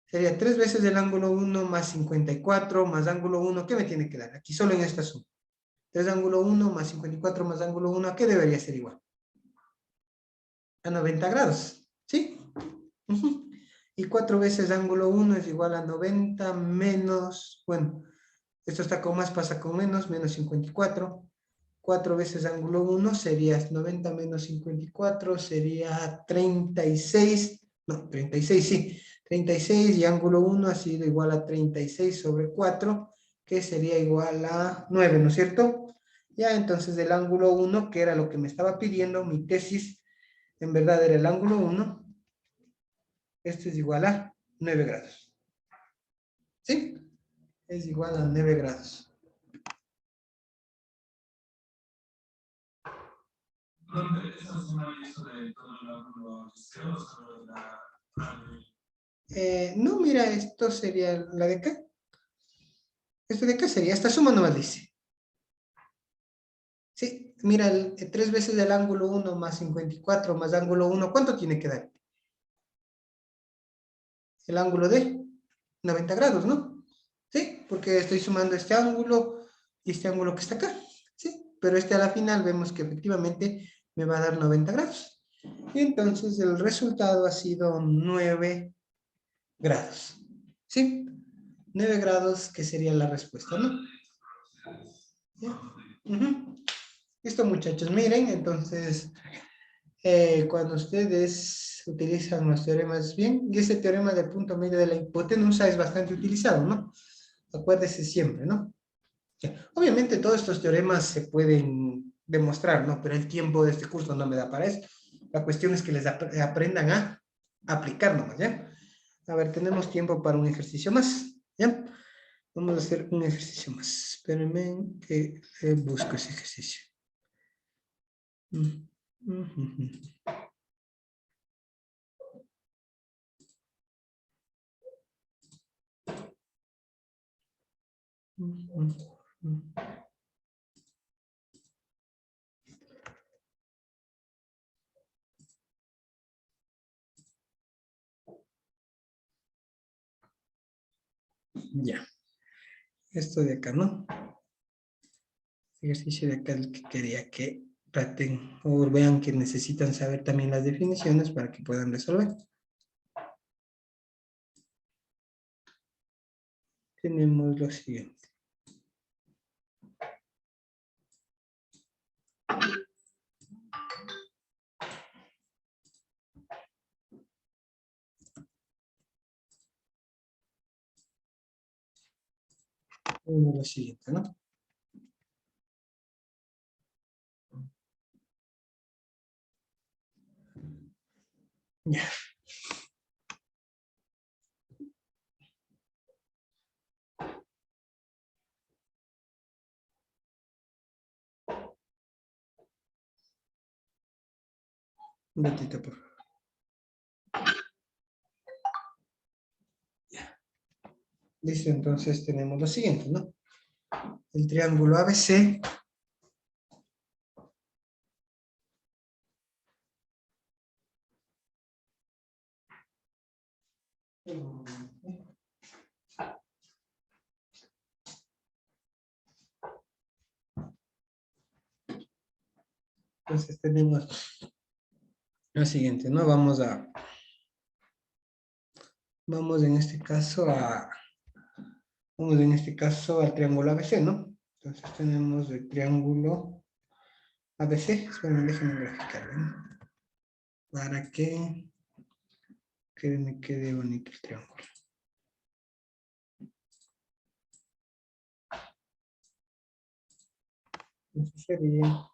sería 3 veces el ángulo 1 más 54 más ángulo 1. ¿Qué me tiene que dar? Aquí solo en esta suma. 3 ángulo 1 más 54 más ángulo 1. ¿A qué debería ser igual? A 90 grados. ¿Sí? Uh-huh. Y 4 veces ángulo 1 es igual a 90 menos, bueno, esto está con más, pasa con menos 54. 4 veces ángulo 1 sería 90 menos 54, sería 36, no, 36, sí, 36 y ángulo 1 ha sido igual a 36 sobre 4, que sería igual a 9, ¿no es cierto? Ya, entonces el ángulo 1, que era lo que me estaba pidiendo, mi tesis, en verdad era el ángulo 1, esto es igual a 9 grados. ¿Sí? Es igual a 9 grados. No, mira, esto sería la de acá. Esto de acá sería, esta suma no me dice. Sí, mira, 3 veces el ángulo 1 más 54 más ángulo 1, ¿cuánto tiene que dar? El ángulo de 90 grados, ¿no? Sí, porque estoy sumando este ángulo y este ángulo que está acá. Sí, pero este a la final vemos que efectivamente me va a dar 90 grados. Y entonces el resultado ha sido 9 grados. ¿Sí? 9 grados, que sería la respuesta, ¿no? ¿Ya? Uh-huh. Listo, muchachos. Miren, entonces, cuando ustedes utilizan los teoremas bien, y ese teorema del punto medio de la hipotenusa es bastante utilizado, ¿no? Acuérdese siempre, ¿no? Ya. Obviamente todos estos teoremas se pueden demostrar, ¿no? Pero el tiempo de este curso no me da para eso. La cuestión es que les aprendan a aplicar nomás, ¿ya? A ver, tenemos tiempo para un ejercicio más, ¿ya? Vamos a hacer un ejercicio más. Espérenme que busco ese ejercicio. Ya. Esto de acá, ¿no? Ejercicio de acá el que quería que traten o vean que necesitan saber también las definiciones para que puedan resolver. Tenemos lo siguiente. Tenemos lo siguiente, ¿no? Ya. Un ratito, por favor. Ya. Listo, entonces tenemos lo siguiente, ¿no? El triángulo ABC entonces tenemos lo siguiente, ¿no? Vamos en este caso al triángulo ABC, ¿no? Entonces tenemos el triángulo ABC. Esperen, déjenme graficarlo, ¿no? Para que me quede bonito el triángulo. Entonces sería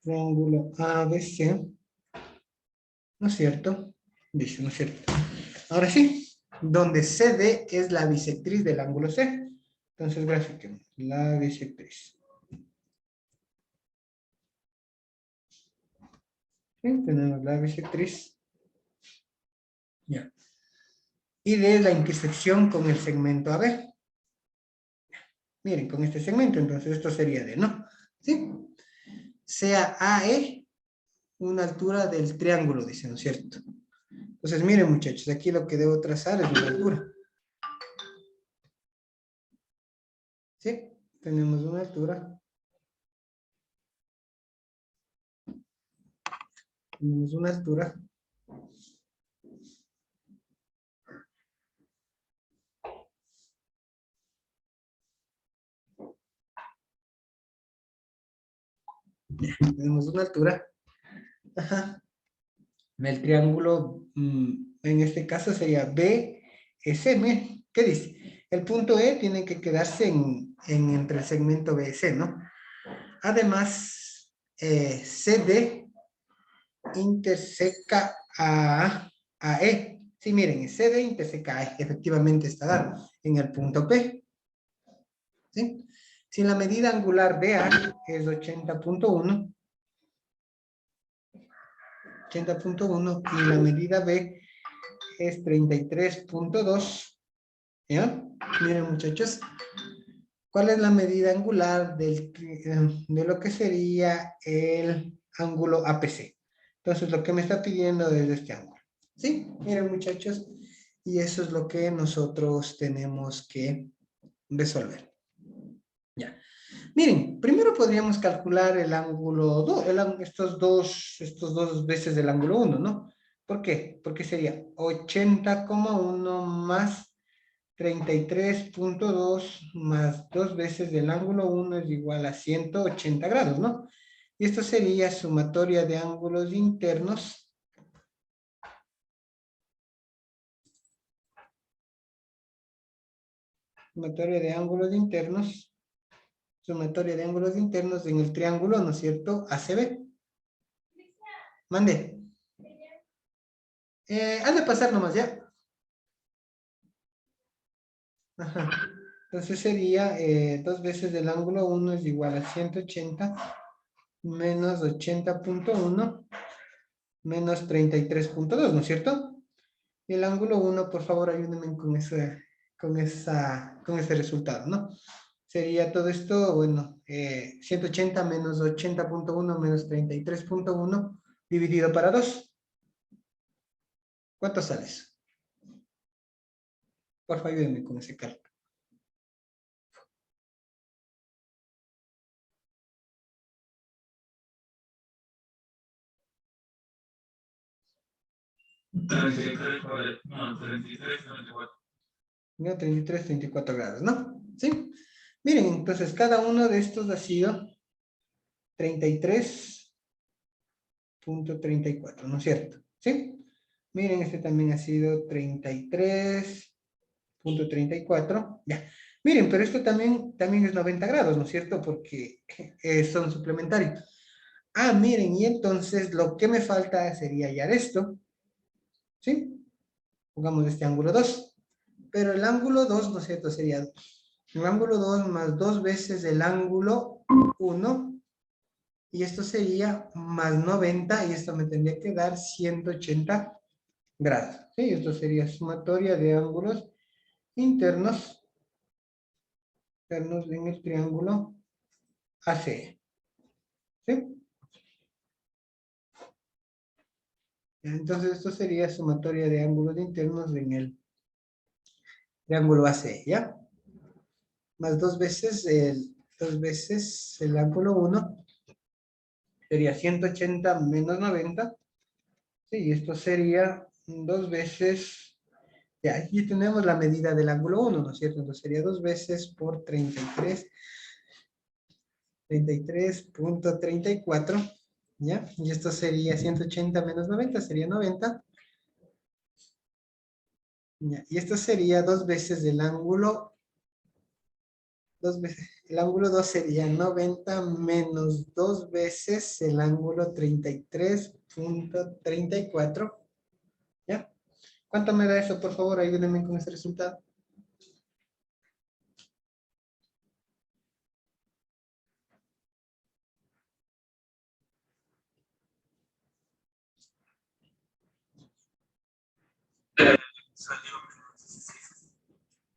triángulo ABC, ¿no es cierto? Dice, ¿no es cierto? Ahora sí, donde CD es la bisectriz del ángulo C. Entonces grafiquemos la bisectriz. ¿Sí? Tenemos la bisectriz. Ya. Y de la intersección con el segmento AB. Miren, con este segmento, entonces esto sería D, ¿no? ¿Sí? Sea AE una altura del triángulo, dice, ¿no es cierto? Entonces, miren, muchachos, aquí lo que debo trazar es una altura. ¿Sí? Tenemos una altura. Tenemos una altura. Tenemos una altura. Ajá. El triángulo, en este caso sería BSM. ¿Qué dice? El punto E tiene que quedarse entre el segmento BC, ¿no? Además, CD interseca a E. Sí, miren, CD interseca a E. Efectivamente está dado en el punto P. ¿Sí? Si la medida angular de A es 80.1, y la medida B es 33.2, ¿ya? Miren, muchachos, ¿cuál es la medida angular de lo que sería el ángulo APC? Entonces, lo que me está pidiendo es este ángulo. ¿Sí? Miren, muchachos, y eso es lo que nosotros tenemos que resolver. Ya. Miren, primero podríamos calcular el ángulo 2, estos dos veces del ángulo 1, ¿no? ¿Por qué? Porque sería 80,1 más 33.2 más 2 veces del ángulo 1 es igual a 180 grados, ¿no? Y esto sería sumatoria de ángulos internos. Sumatoria de ángulos internos. Sumatoria de ángulos internos en el triángulo, ¿no es cierto? ACB. Mande. Has de pasar nomás, ¿ya? Ajá. Entonces sería 2 veces del ángulo 1 es igual a 180 menos 80.1 menos 33.2, ¿no es cierto? Y el ángulo 1, por favor, ayúdenme con ese resultado, ¿no? sería todo esto, bueno, 180 menos 80.1 menos 33.1 dividido para 2. ¿Cuánto sale eso? Por favor, ayúdenme con ese cálculo. No, 33, 34 grados, ¿no? ¿Sí? Miren, entonces cada uno de estos ha sido 33.34, ¿no es cierto? ¿Sí? Miren, este también ha sido 33.34. Ya. Miren, pero esto también es 90 grados, ¿no es cierto? Porque son suplementarios. Ah, miren, y entonces lo que me falta sería hallar esto. ¿Sí? Pongamos este ángulo 2. Pero el ángulo 2, ¿no es cierto? Sería el ángulo 2 más 2 veces el ángulo 1. Y esto sería más 90. Y esto me tendría que dar 180 grados. ¿Sí? Esto sería sumatoria de ángulos internos en el triángulo AC. ¿Sí? Entonces esto sería sumatoria de ángulos internos en el triángulo AC, ¿ya? Más 2 veces el ángulo 1 sería 180 menos 90. Sí, y esto sería 2 veces, ya aquí tenemos la medida del ángulo 1, ¿no es cierto? Entonces sería 2 veces por 33.34, ¿ya? Y esto sería 180 menos 90, sería 90. ¿Ya? Y esto sería 2 veces el ángulo, el ángulo 2 sería 90 menos 2 veces el ángulo 33.34, ¿ya? ¿Cuánto me da eso, por favor? Ayúdenme con ese resultado.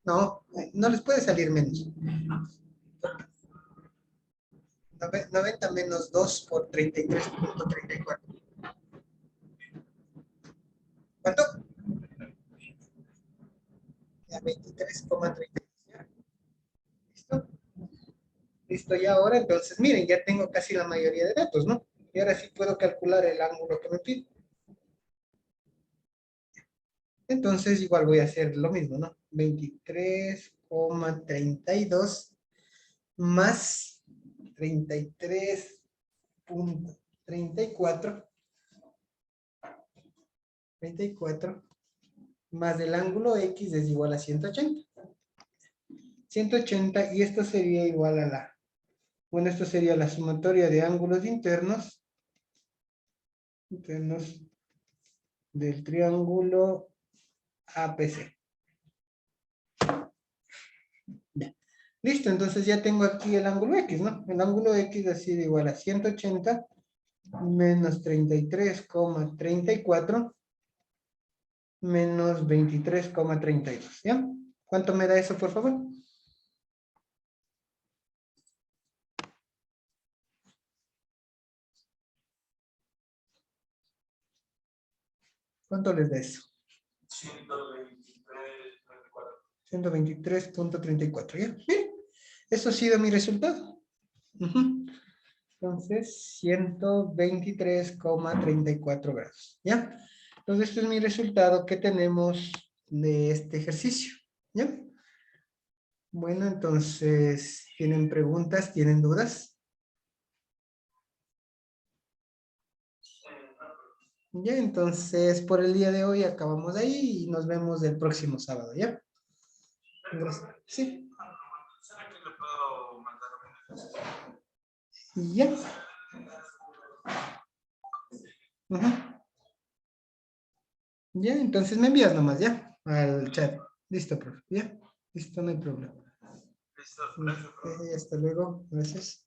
No, no les puede salir menos. 90 menos 2 por 33.34. ¿Cuánto? Ya 23,33. ¿Listo? Listo, y ahora entonces, miren, ya tengo casi la mayoría de datos, ¿no? Y ahora sí puedo calcular el ángulo que me pide. Entonces, igual voy a hacer lo mismo, ¿no? 23,32 más 33.34. 34 más el ángulo X es igual a 180. 180 y esto sería igual a bueno, esto sería la sumatoria de ángulos internos del triángulo APC. Ya. Listo, entonces ya tengo aquí el ángulo X, ¿no? El ángulo X ha sido igual a 180 menos 33,34 menos 23,32, ¿ya? ¿Cuánto me da eso, por favor? ¿Cuánto les da eso? 123.34, ¿ya? Bien, eso ha sido mi resultado. Entonces, 123,34 grados, ¿ya? Entonces, este es mi resultado que tenemos de este ejercicio, ¿ya? Bueno, entonces, ¿tienen preguntas? ¿Tienen dudas? Ya, entonces, por el día de hoy acabamos ahí y nos vemos el próximo sábado, ¿ya? Gracias. Sí. Ya. Ujú. Ya, entonces me envías nomás, ¿ya? Al chat. Listo, profe. ¿Ya? Listo, no hay problema. Listo, gracias. Hasta luego. Gracias.